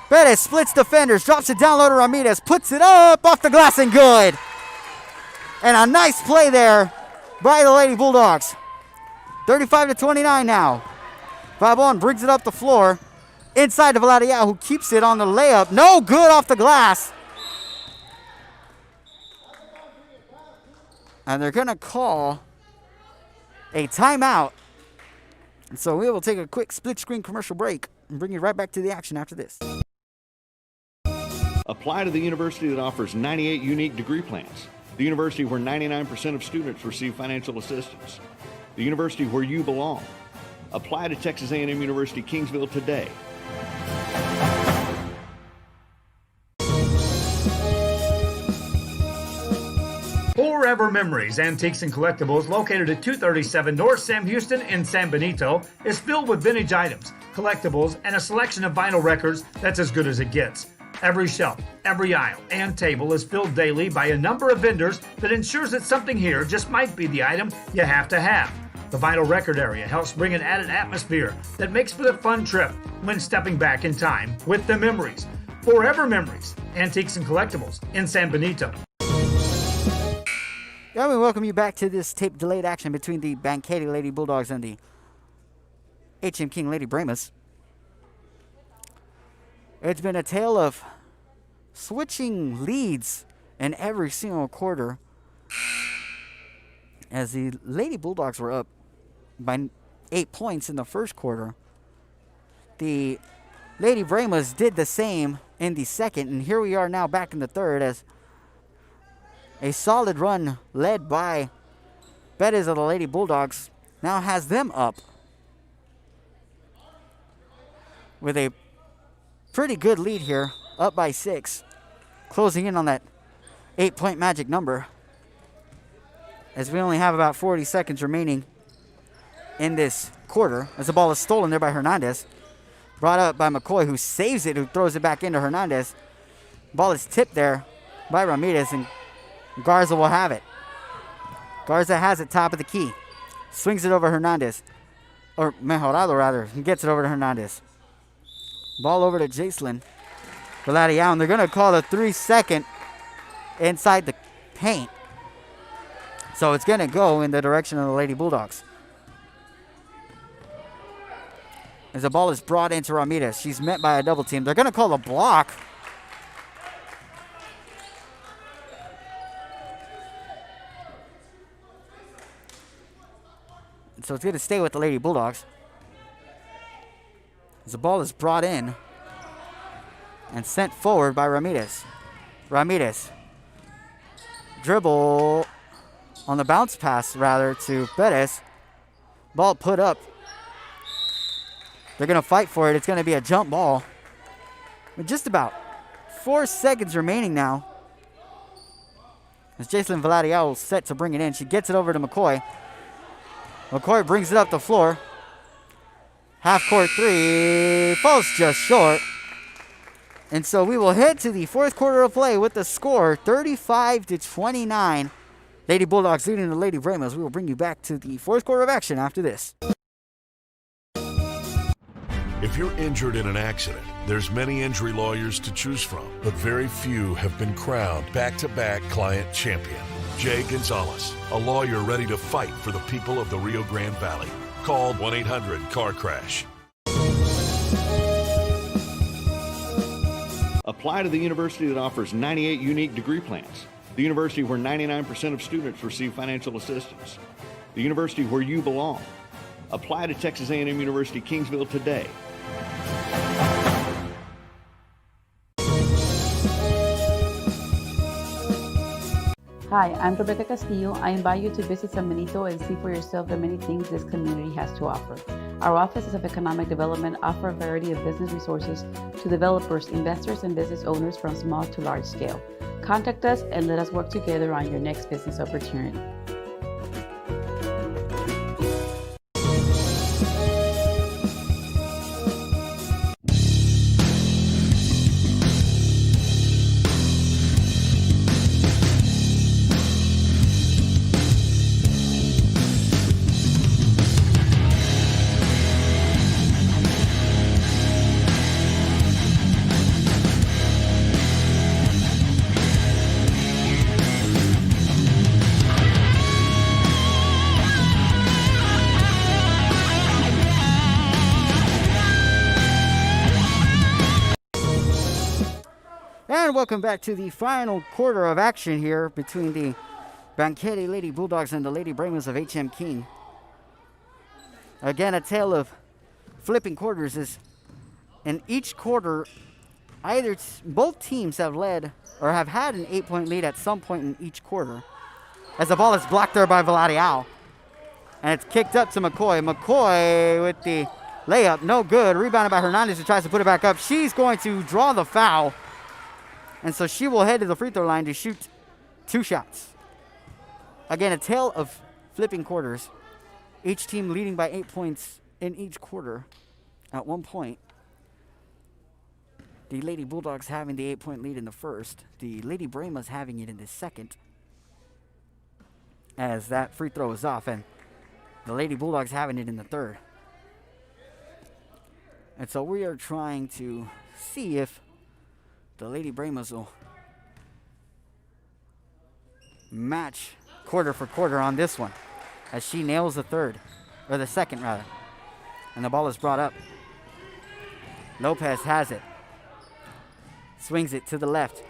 Bettis splits defenders. Drops it down low to Ramirez. Puts it up off the glass and good. And a nice play there by the Lady Bulldogs. 35-29 now. Pabon brings it up the floor. Inside to Valadiao, who keeps it on the layup. No good off the glass. And they're going to call a timeout. And so we will take a quick split screen commercial break and bring you right back to the action after this. Apply to the university that offers 98 unique degree plans. The university where 99% of students receive financial assistance. The university where you belong. Apply to Texas A&M University Kingsville today. Forever Memories, Antiques and Collectibles, located at 237 North Sam Houston in San Benito, is filled with vintage items, collectibles, and a selection of vinyl records that's as good as it gets. Every shelf, every aisle, and table is filled daily by a number of vendors that ensures that something here just might be the item you have to have. The vinyl record area helps bring an added atmosphere that makes for the fun trip when stepping back in time with the memories. Forever Memories, Antiques and Collectibles in San Benito. Yeah, we welcome you back to this tape delayed action between the Banquete Lady Bulldogs and the HM King Lady Bremas. It's been a tale of switching leads in every single quarter as the Lady Bulldogs were up by 8 points in the first quarter. The Lady Bremas did the same in the second, and here we are now back in the third as a solid run led by Bettis of the Lady Bulldogs now has them up with a pretty good lead here, up by 6. closing in on that 8-point magic number, as we only have about 40 seconds remaining in this quarter, as the ball is stolen there by Hernandez. Brought up by McCoy, who saves it, who throws it back into Hernandez. Ball is tipped there by Ramirez, and Garza will have it. Garza has it top of the key. Swings it over Hernandez. Or Mejorado, rather. He gets it over to Hernandez. Ball over to Jacelyn Valadiao, and they're going to call a 3-second inside the paint. So it's going to go in the direction of the Lady Bulldogs. As the ball is brought into Ramirez. She's met by a double team. They're going to call a block. And so it's going to stay with the Lady Bulldogs. As the ball is brought in and sent forward by Ramirez. Ramirez. Dribble on the bounce pass, rather, to Perez. Ball put up. They're going to fight for it. It's going to be a jump ball. With just about 4 seconds remaining now. As Jacelyn Valadiao is set to bring it in. She gets it over to McCoy. McCoy brings it up the floor. Half-court three. Falls just short. And so we will head to the fourth quarter of play with the score 35-29. Lady Bulldogs leading the Lady Brahmas. We will bring you back to the fourth quarter of action after this. If you're injured in an accident, there's many injury lawyers to choose from, but very few have been crowned back-to-back client champion. Jay Gonzalez, a lawyer ready to fight for the people of the Rio Grande Valley. Call 1-800-CAR-CRASH. Apply to the university that offers 98 unique degree plans. The university where 99% of students receive financial assistance. The university where you belong. Apply to Texas A&M University Kingsville today. Hi, I'm Rebecca Castillo. I invite you to visit San Benito and see for yourself the many things this community has to offer. Our offices of economic development offer a variety of business resources to developers, investors, and business owners from small to large scale. Contact us and let us work together on your next business opportunity. And welcome back to the final quarter of action here between the Banquete Lady Bulldogs and the Lady Brahmas of HM King. Again, a tale of flipping quarters is in each quarter, both teams have led or have had an 8-point lead at some point in each quarter. As the ball is blocked there by Valadiao. And it's kicked up to McCoy. McCoy with the layup, no good. Rebounded by Hernandez, who tries to put it back up. She's going to draw the foul. And so she will head to the free throw line to shoot 2 shots. Again, a tale of flipping quarters. Each team leading by 8 points in each quarter at one point. The Lady Bulldogs having the 8-point lead in the first. The Lady Brahmas having it in the second. As that free throw is off. And the Lady Bulldogs having it in the third. And so we are trying to see if the Lady Brahmas will match quarter for quarter on this one. As she nails the third. Or the second, rather. And the ball is brought up. Lopez has it. Swings it to the left.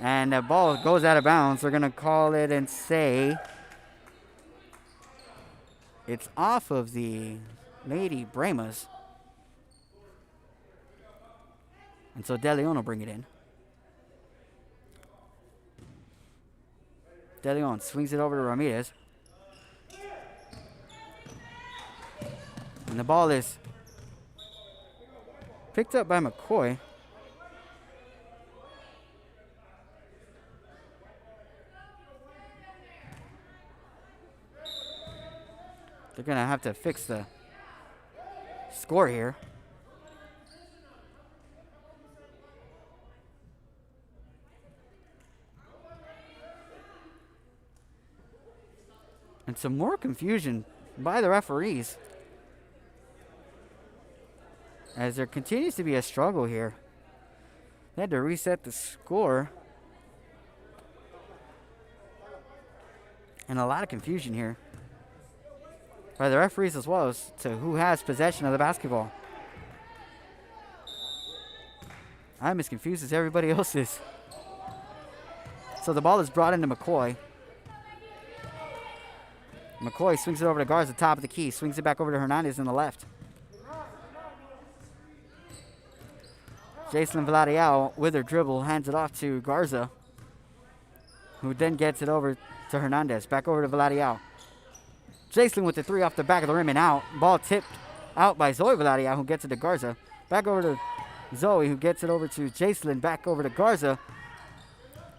And the ball goes out of bounds. They're going to call it and say it's off of the Lady Brahmas. And so De Leon will bring it in. De Leon swings it over to Ramirez. And the ball is picked up by McCoy. They're going to have to fix the score here. And some more confusion by the referees, as there continues to be a struggle here. They had to reset the score. And a lot of confusion here by the referees as well as to who has possession of the basketball. I'm as confused as everybody else is. So the ball is brought into McCoy. McCoy swings it over to Garza, top of the key. Swings it back over to Hernandez in the left. Jason Villarreal with her dribble hands it off to Garza, who then gets it over to Hernandez. Back over to Villarreal. Jason with the three off the back of the rim and out. Ball tipped out by Zoe Villarreal, who gets it to Garza. Back over to Zoe, who gets it over to Jason. Back over to Garza,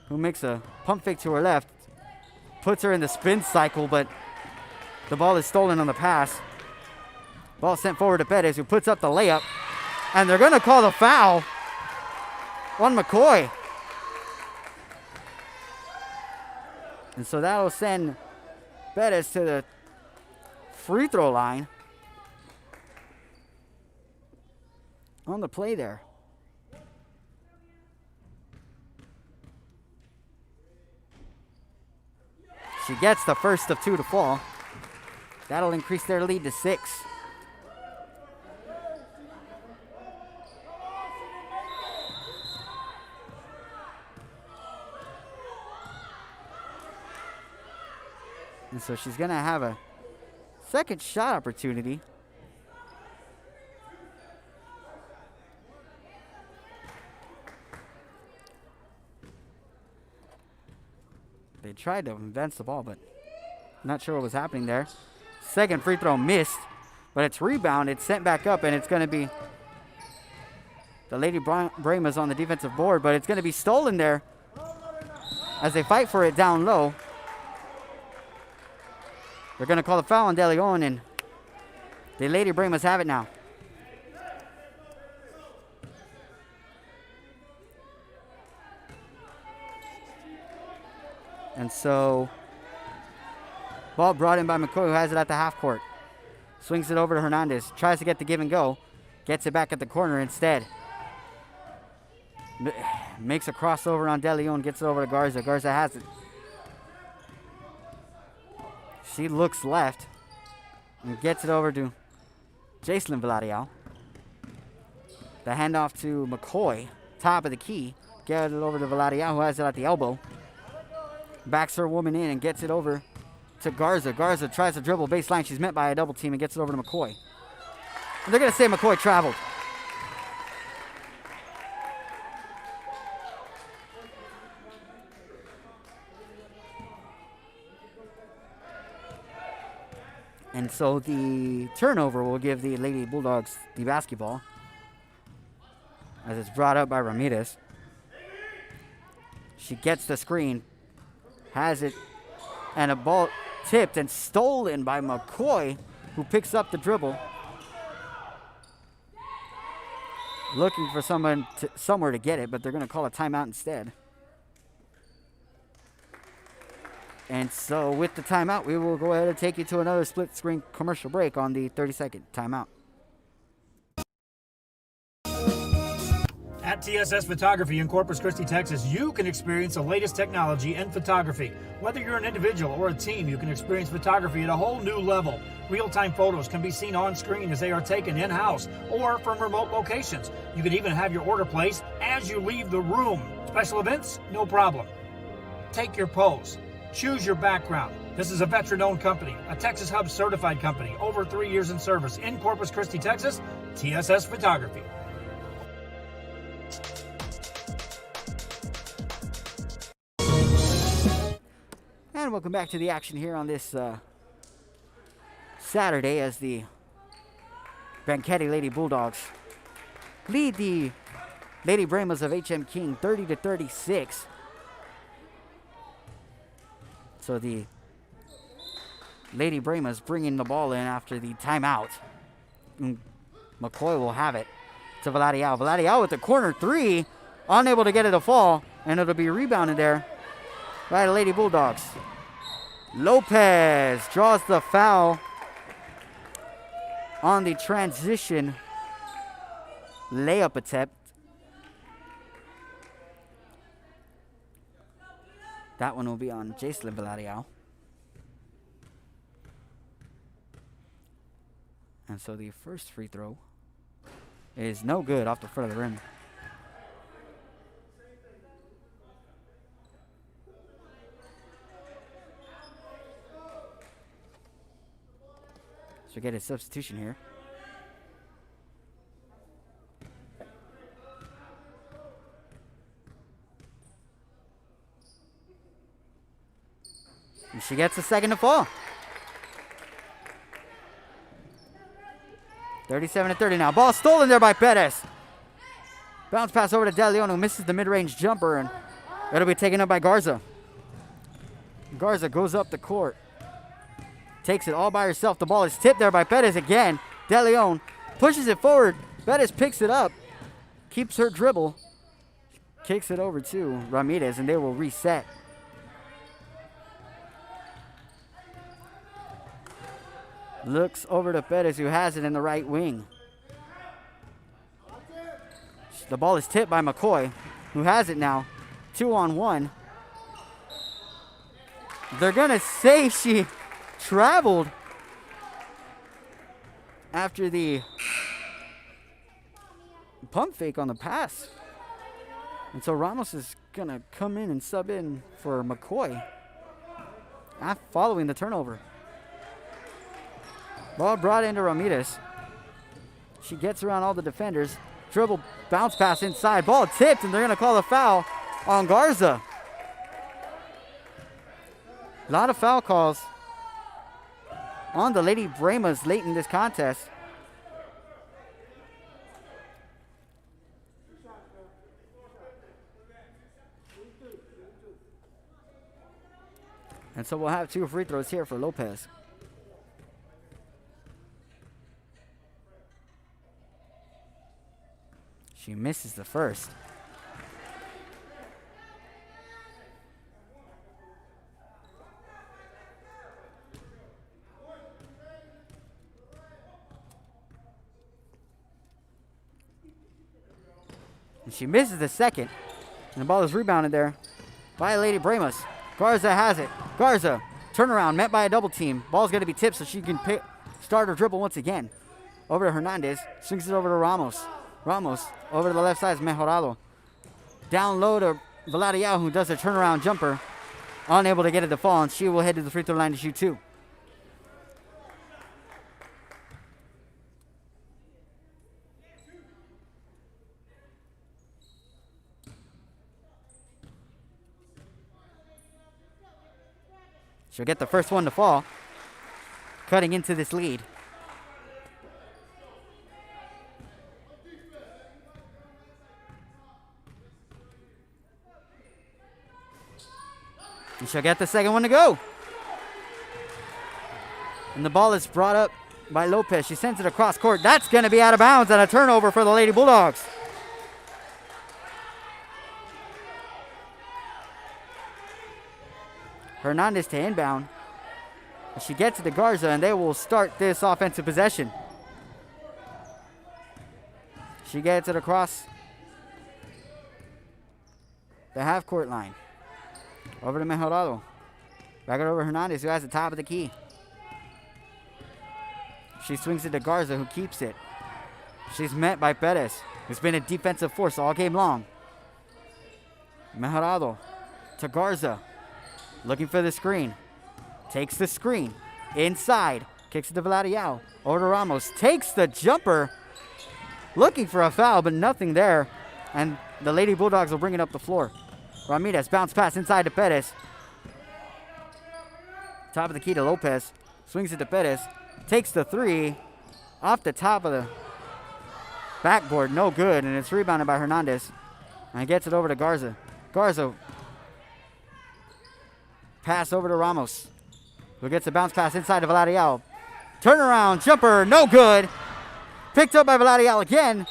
who makes a pump fake to her left. Puts her in the spin cycle, but the ball is stolen on the pass. Ball sent forward to Perez, who puts up the layup. And they're going to call the foul on McCoy. And so that will send Perez to the free throw line on the play there. She gets the first of two to fall. That'll increase their lead to 6. And so she's going to have a second shot opportunity. They tried to advance the ball, but not sure what was happening there. Second free throw missed, but it's rebounded, sent back up, and it's going to be the Lady Brahmas on the defensive board, but it's going to be stolen there as they fight for it down low. They're going to call the foul on De Leon, and the Lady Brahmas have it now. And so, ball brought in by McCoy, who has it at the half court. Swings it over to Hernandez. Tries to get the give and go. Gets it back at the corner instead. Makes a crossover on De Leon. Gets it over to Garza. Garza has it. She looks left and gets it over to Jacelyn Villarreal. The handoff to McCoy, top of the key. Get it over to Villarreal, who has it at the elbow. Backs her woman in and gets it over to Garza. Garza tries to dribble baseline. She's met by a double team and gets it over to McCoy. And they're going to say McCoy traveled. And so the turnover will give the Lady Bulldogs the basketball, as it's brought up by Ramirez. She gets the screen, has it, and a ball tipped and stolen by McCoy, who picks up the dribble. Looking for somewhere to get it, but they're going to call a timeout instead. And so with the timeout, we will go ahead and take you to another split screen commercial break on the 30-second timeout. At TSS Photography in Corpus Christi, Texas, you can experience the latest technology in photography. Whether you're an individual or a team, you can experience photography at a whole new level. Real-time photos can be seen on screen as they are taken in-house or from remote locations. You can even have your order placed as you leave the room. Special events? No problem. Take your pose. Choose your background. This is a veteran-owned company, a Texas Hub certified company, over 3 years in service in Corpus Christi, Texas, TSS Photography. And welcome back to the action here on this Saturday, as the Banquete Lady Bulldogs lead the Lady Brahmas of HM King 30-36. So the Lady Brema's bringing the ball in after the timeout. McCoy will have it to Vladiao. Vladiao with the corner three. Unable to get it to fall. And it'll be rebounded there by the Lady Bulldogs. Lopez draws the foul on the transition layup attempt. That one will be on Jacelyn Vladiao. And so the first free throw is no good off the front of the rim. So we get a substitution here. And she gets a second to fall. 37-30 now. Ball stolen there by Perez. Bounce pass over to De Leon, who misses the mid-range jumper, and it'll be taken up by Garza. Garza goes up the court. Takes it all by herself. The ball is tipped there by Perez again. De Leon pushes it forward. Perez picks it up. Keeps her dribble. Kicks it over to Ramirez, and they will reset. Looks over to Perez, who has it in the right wing. The ball is tipped by McCoy, who has it now. 2-on-1. They're going to say she traveled after the pump fake on the pass. And so Ramos is going to come in and sub in for McCoy following the turnover. Ball brought into Ramirez. She gets around all the defenders. Dribble, bounce pass inside. Ball tipped, and they're going to call a foul on Garza. A lot of foul calls on the Lady Bremas late in this contest. And so we'll have 2 free throws here for Lopez. She misses the first. And she misses the second. And the ball is rebounded there by Lady Bremas. Garza has it. Garza, turnaround, met by a double team. Ball's going to be tipped so she can start her dribble once again. Over to Hernandez. Swings it over to Ramos. Ramos over to the left side is Mejorado. Down low to Vladiao, who does a turnaround jumper. Unable to get it to fall, and she will head to the free throw line to shoot 2. She'll get the first one to fall, cutting into this lead. And she'll get the second one to go. And the ball is brought up by Lopez. She sends it across court. That's going to be out of bounds and a turnover for the Lady Bulldogs. Hernandez to inbound. She gets it to Garza, and they will start this offensive possession. She gets it across the half-court line. Over to Mejorado. Back it over to Hernandez, who has the top of the key. She swings it to Garza, who keeps it. She's met by Perez, who's been a defensive force all game long. Mejorado to Garza. Looking for the screen. Takes the screen. Inside. Kicks it to Vladiao. Over to Ramos. Takes the jumper. Looking for a foul, but nothing there. And the Lady Bulldogs will bring it up the floor. Ramirez, bounce pass inside to Perez. Top of the key to Lopez. Swings it to Perez. Takes the three. Off the top of the backboard. No good. And it's rebounded by Hernandez. And gets it over to Garza. Garza. Pass over to Ramos. who gets a bounce pass inside to Vladial. Turnaround jumper, no good. Picked up by Vladial again.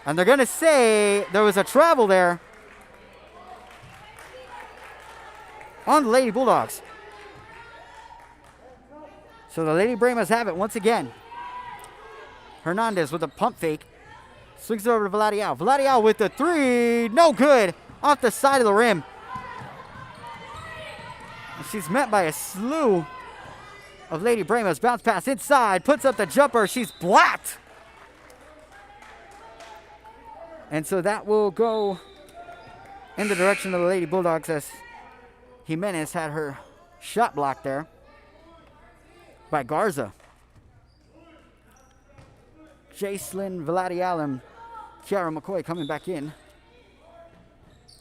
And they're going to say there was a travel there on the Lady Bulldogs. So the Lady Bremas have it once again. Hernandez with a pump fake. Swings it over to Vladial. Vladial with the three. No good. Off the side of the rim. And she's met by a slew of Lady Bremas. Bounce pass inside. Puts up the jumper. She's blocked. And so that will go in the direction of the Lady Bulldogs as Jimenez had her shot blocked there by Garza. Jacelyn Vladial and Kiara McCoy coming back in.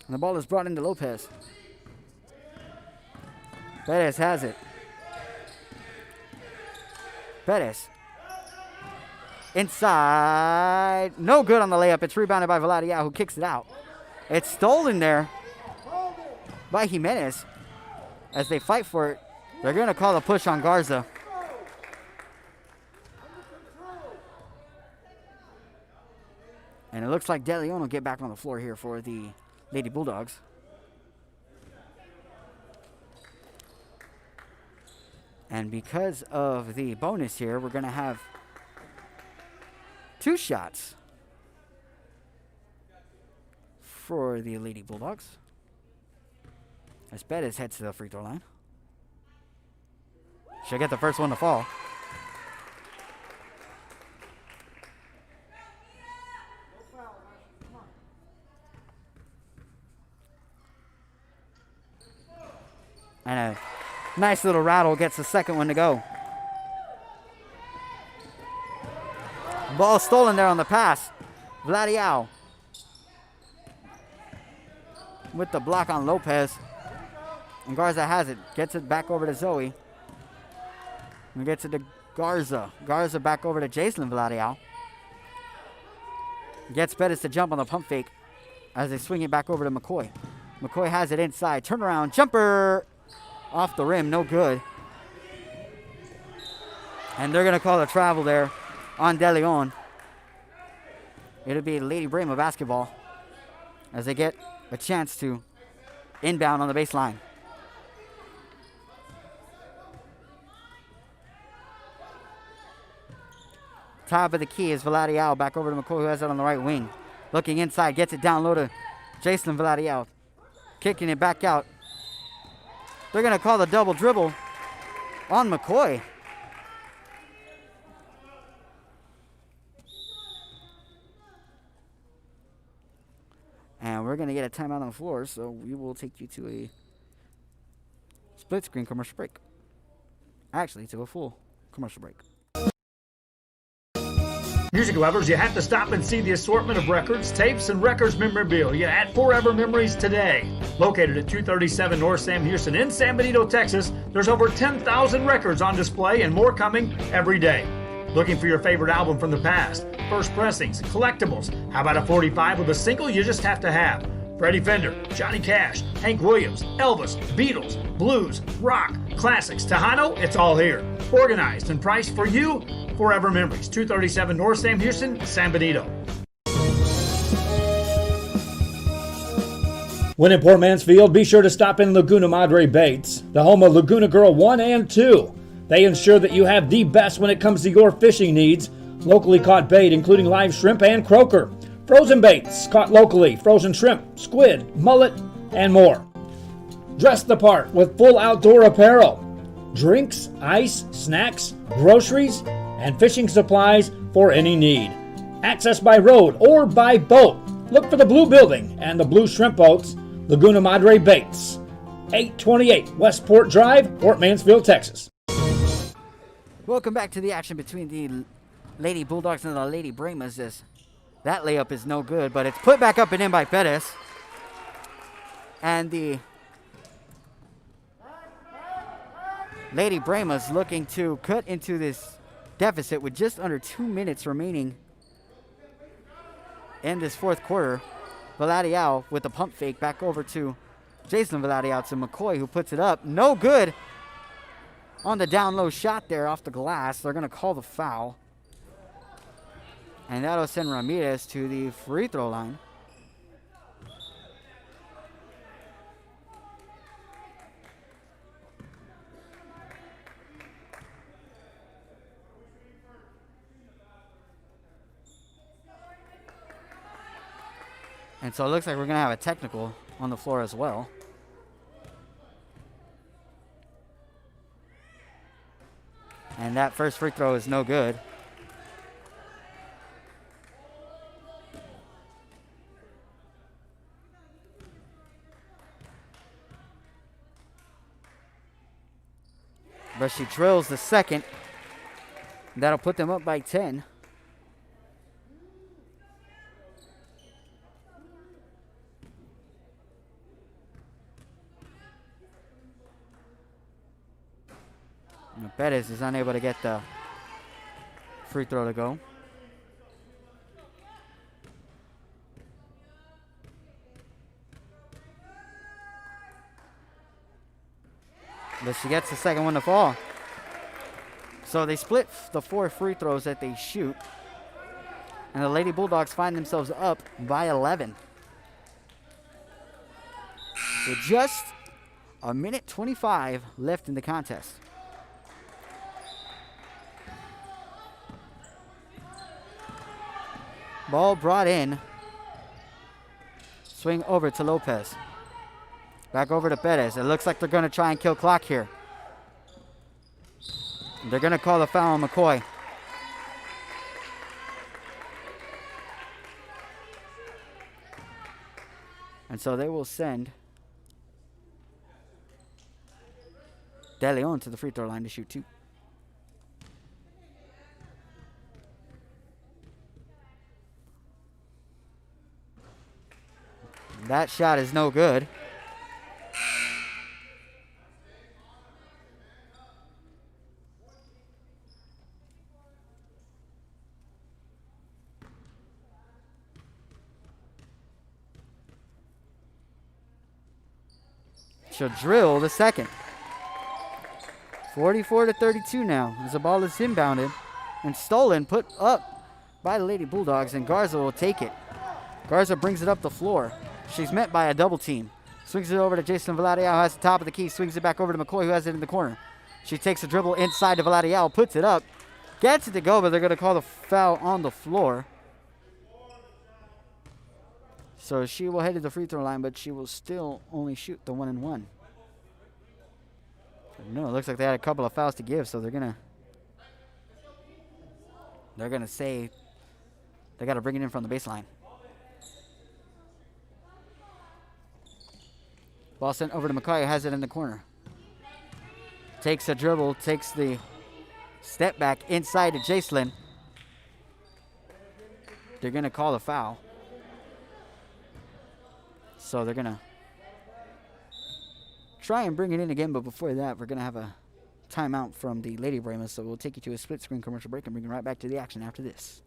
And the ball is brought into Lopez. Perez has it. Perez. Inside. No good on the layup. It's rebounded by Vladial, who kicks it out. It's stolen there by Jimenez. As they fight for it, they're going to call a push on Garza. And it looks like De Leon will get back on the floor here for the Lady Bulldogs. And because of the bonus here, we're going to have 2 shots for the Lady Bulldogs. As Bettis heads to the free throw line. She'll get the first one to fall. And a nice little rattle gets the second one to go. Ball stolen there on the pass. Vladial with the block on Lopez. And Garza has it. Gets it back over to Zoe. And gets it to Garza. Garza back over to Jacelyn Vladial. Gets Bettis to jump on the pump fake as they swing it back over to McCoy. McCoy has it inside. Turnaround jumper. Off the rim, no good. And they're going to call a travel there on De Leon. It'll be Lady Brema basketball as they get a chance to inbound on the baseline. Top of the key is Vladial back over to McCoy, who has it on the right wing. Looking inside, gets it down low to Jacelyn Vladial. Kicking it back out. They're going to call the double dribble on McCoy. And we're going to get a timeout on the floor, so we will take you to a split screen commercial break. Actually, to a full commercial break. Music lovers, you have to stop and see the assortment of records, tapes, and records memorabilia at Forever Memories today. Located at 237 North Sam Houston in San Benito, Texas, there's over 10,000 records on display and more coming every day. Looking for your favorite album from the past, first pressings, collectibles? How about a 45 with a single you just have to have? Freddie Fender, Johnny Cash, Hank Williams, Elvis, Beatles, blues, rock, classics, Tejano, it's all here. Organized and priced for you. Forever Memories, 237 North Sam Houston, San Benito. When in Port Mansfield, be sure to stop in Laguna Madre Baits, the home of Laguna Girl 1 and 2. They ensure that you have the best when it comes to your fishing needs. Locally caught bait, including live shrimp and croaker. Frozen baits, caught locally, frozen shrimp, squid, mullet, and more. Dress the part with full outdoor apparel. Drinks, ice, snacks, groceries, and fishing supplies for any need. Access by road or by boat. Look for the Blue Building and the Blue Shrimp Boats, Laguna Madre Baits. 828 Westport Drive, Port Mansfield, Texas. Welcome back to the action between the Lady Bulldogs and the Lady Bremas. As that layup is no good, but it's put back up and in by Pettis. And the Lady Bremas looking to cut into this deficit with just under 2 minutes remaining in this fourth quarter. Vladial with the pump fake back over to Jacelyn Vladial to McCoy, who puts it up. No good. on the down low shot there off the glass. They're going to call the foul. And that'll send Ramirez to the free throw line. And so it looks like we're going to have a technical on the floor as well. And that first free throw is no good. But she drills the second. That'll put them up by 10. And Perez is unable to get the free throw to go. But she gets the second one to fall. So they split the 4 free throws that they shoot. And the Lady Bulldogs find themselves up by 11. With just a minute 25 left in the contest. Ball brought in. Swing over to Lopez. Back over to Perez. It looks like they're going to try and kill clock here. They're going to call the foul on McCoy. And so they will send De Leon to the free throw line to shoot 2. That shot is no good. She'll drill the second. 44-32 now as the ball is inbounded and stolen, put up by the Lady Bulldogs, and Garza will take it. Garza brings it up the floor. She's met by a double team. Swings it over to Jason Villarreal, who has the top of the key. Swings it back over to McCoy, who has it in the corner. She takes a dribble inside to Villarreal, puts it up, gets it to go, but they're going to call the foul on the floor. So she will head to the free throw line, but she will still only shoot the 1-and-1. No, it looks like they had a couple of fouls to give, so they're gonna say they got to bring it in from the baseline. Ball sent over to McCoy, who has it in the corner. Takes a dribble, takes the step back inside to Jacelyn. They're going to call a foul. So they're going to try and bring it in again, but before that, we're going to have a timeout from the Lady Brahmas, so we'll take you to a split-screen commercial break and bring you right back to the action after this.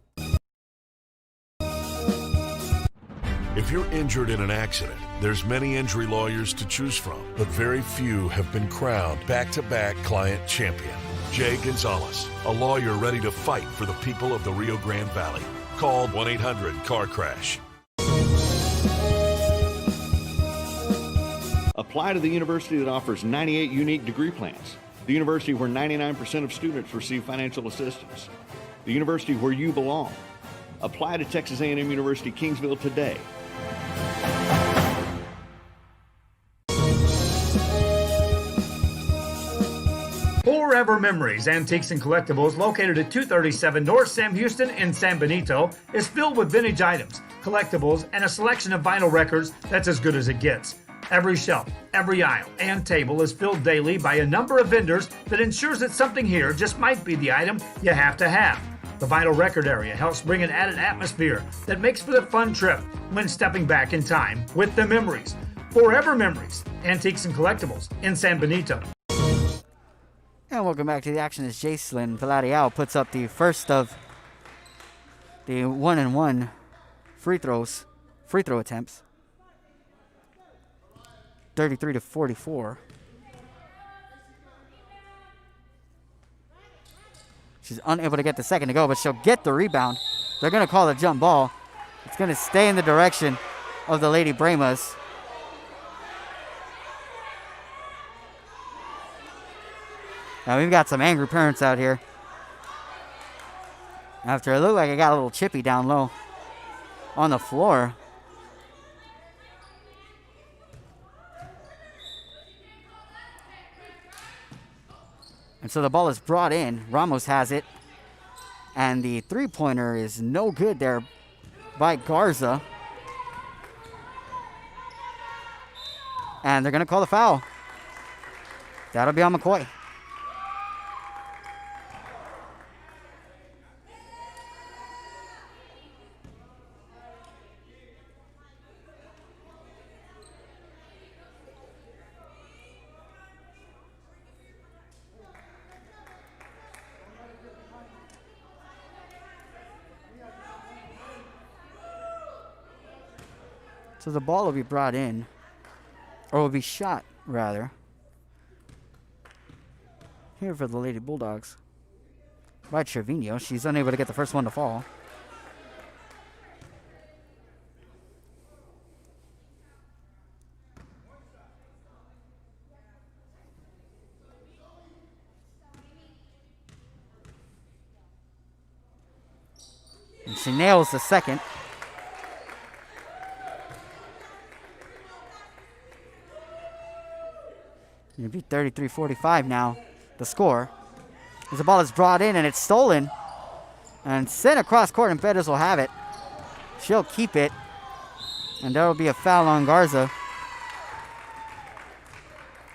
If you're injured in an accident, there's many injury lawyers to choose from, but very few have been crowned back-to-back client champion. Jay Gonzalez, a lawyer ready to fight for the people of the Rio Grande Valley. Call 1-800-CAR-CRASH. Apply to the university that offers 98 unique degree plans. The university where 99% of students receive financial assistance. The university where you belong. Apply to Texas A&M University Kingsville today. Forever Memories, Antiques and Collectibles, located at 237 North Sam Houston in San Benito, is filled with vintage items, collectibles, and a selection of vinyl records that's as good as it gets. Every shelf, every aisle, and table is filled daily by a number of vendors that ensures that something here just might be the item you have to have. The vinyl record area helps bring an added atmosphere that makes for the fun trip when stepping back in time with the memories. Forever Memories, Antiques and Collectibles in San Benito. And welcome back to the action as Jacelyn Villarreal puts up the first of the 1-and-1 free throw attempts. 33-44. She's unable to get the second to go, but she'll get the rebound. They're going to call a jump ball. It's going to stay in the direction of the Lady Bremas. Now we've got some angry parents out here. After it looked like it got a little chippy down low on the floor. And so the ball is brought in. Ramos has it. And the three-pointer is no good there by Garza. And they're going to call the foul. That'll be on McCoy. So the ball will be brought in, or will be shot, rather, here for the Lady Bulldogs by Trevino. She's unable to get the first one to fall. And she nails the second. It'll be 33-45 now, the score. As the ball is brought in and it's stolen and sent across court, and Bettis will have it. She'll keep it, and there will be a foul on Garza.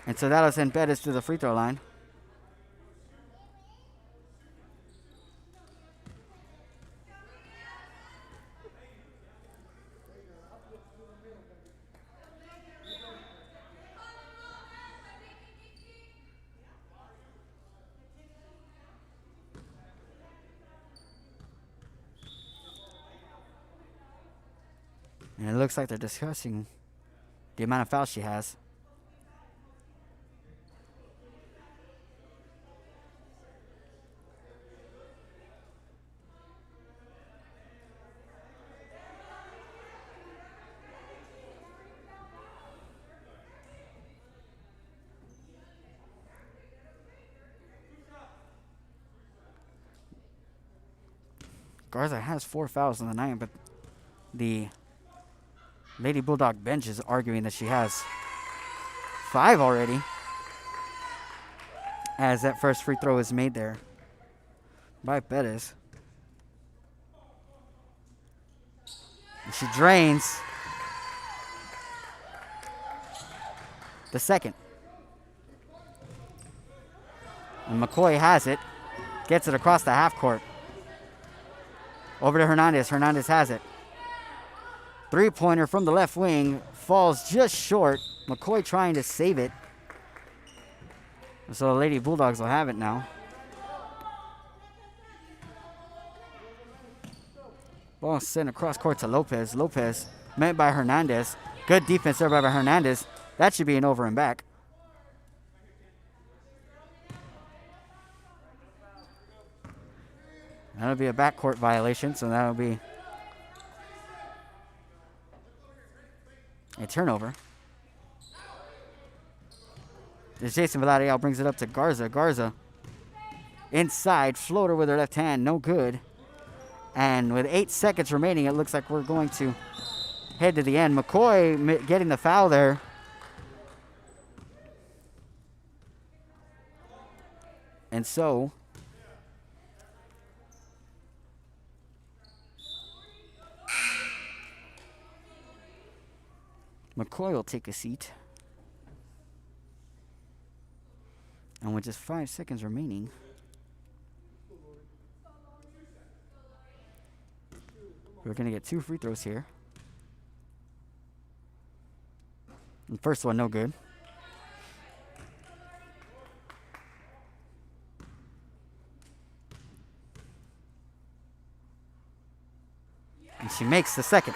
And so that'll send Bettis to the free throw line. And it looks like they're discussing the amount of fouls she has. Garza has 4 fouls on the night, but the Lady Bulldog bench is arguing that she has 5 already, as that first free throw is made there by Bettis. And she drains the second. And McCoy has it, gets it across the half court. Over to Hernandez. Hernandez has it. Three-pointer from the left wing falls just short. McCoy trying to save it. So the Lady Bulldogs will have it now. Ball sent across court to Lopez. Lopez met by Hernandez. Good defense there by Hernandez. That should be an over and back. That'll be a backcourt violation, so that'll be a turnover. As Jason Villarreal brings it up to Garza. Garza inside, floater with her left hand, no good. And with 8 seconds remaining, it looks like we're going to head to the end. McCoy getting the foul there. And so McCoy will take a seat. And with just 5 seconds remaining, we're going to get 2 free throws here. The first one, no good. And she makes the second.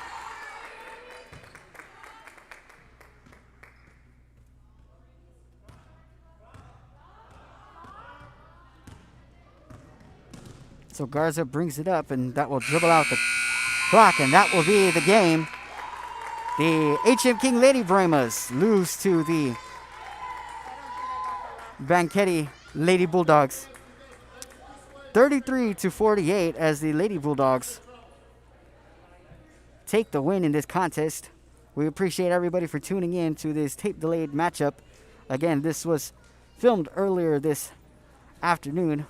So Garza brings it up, and that will dribble out the clock, and that will be the game. The HM King Lady Bremas lose to the Banquete Lady Bulldogs 33-48 as the Lady Bulldogs take the win in this contest. We appreciate everybody for tuning in to this tape-delayed matchup. Again, this was filmed earlier this afternoon.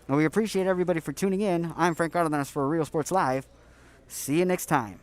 And we appreciate everybody for tuning in. I'm Frank Cardenas for Real Sports Live. See you next time.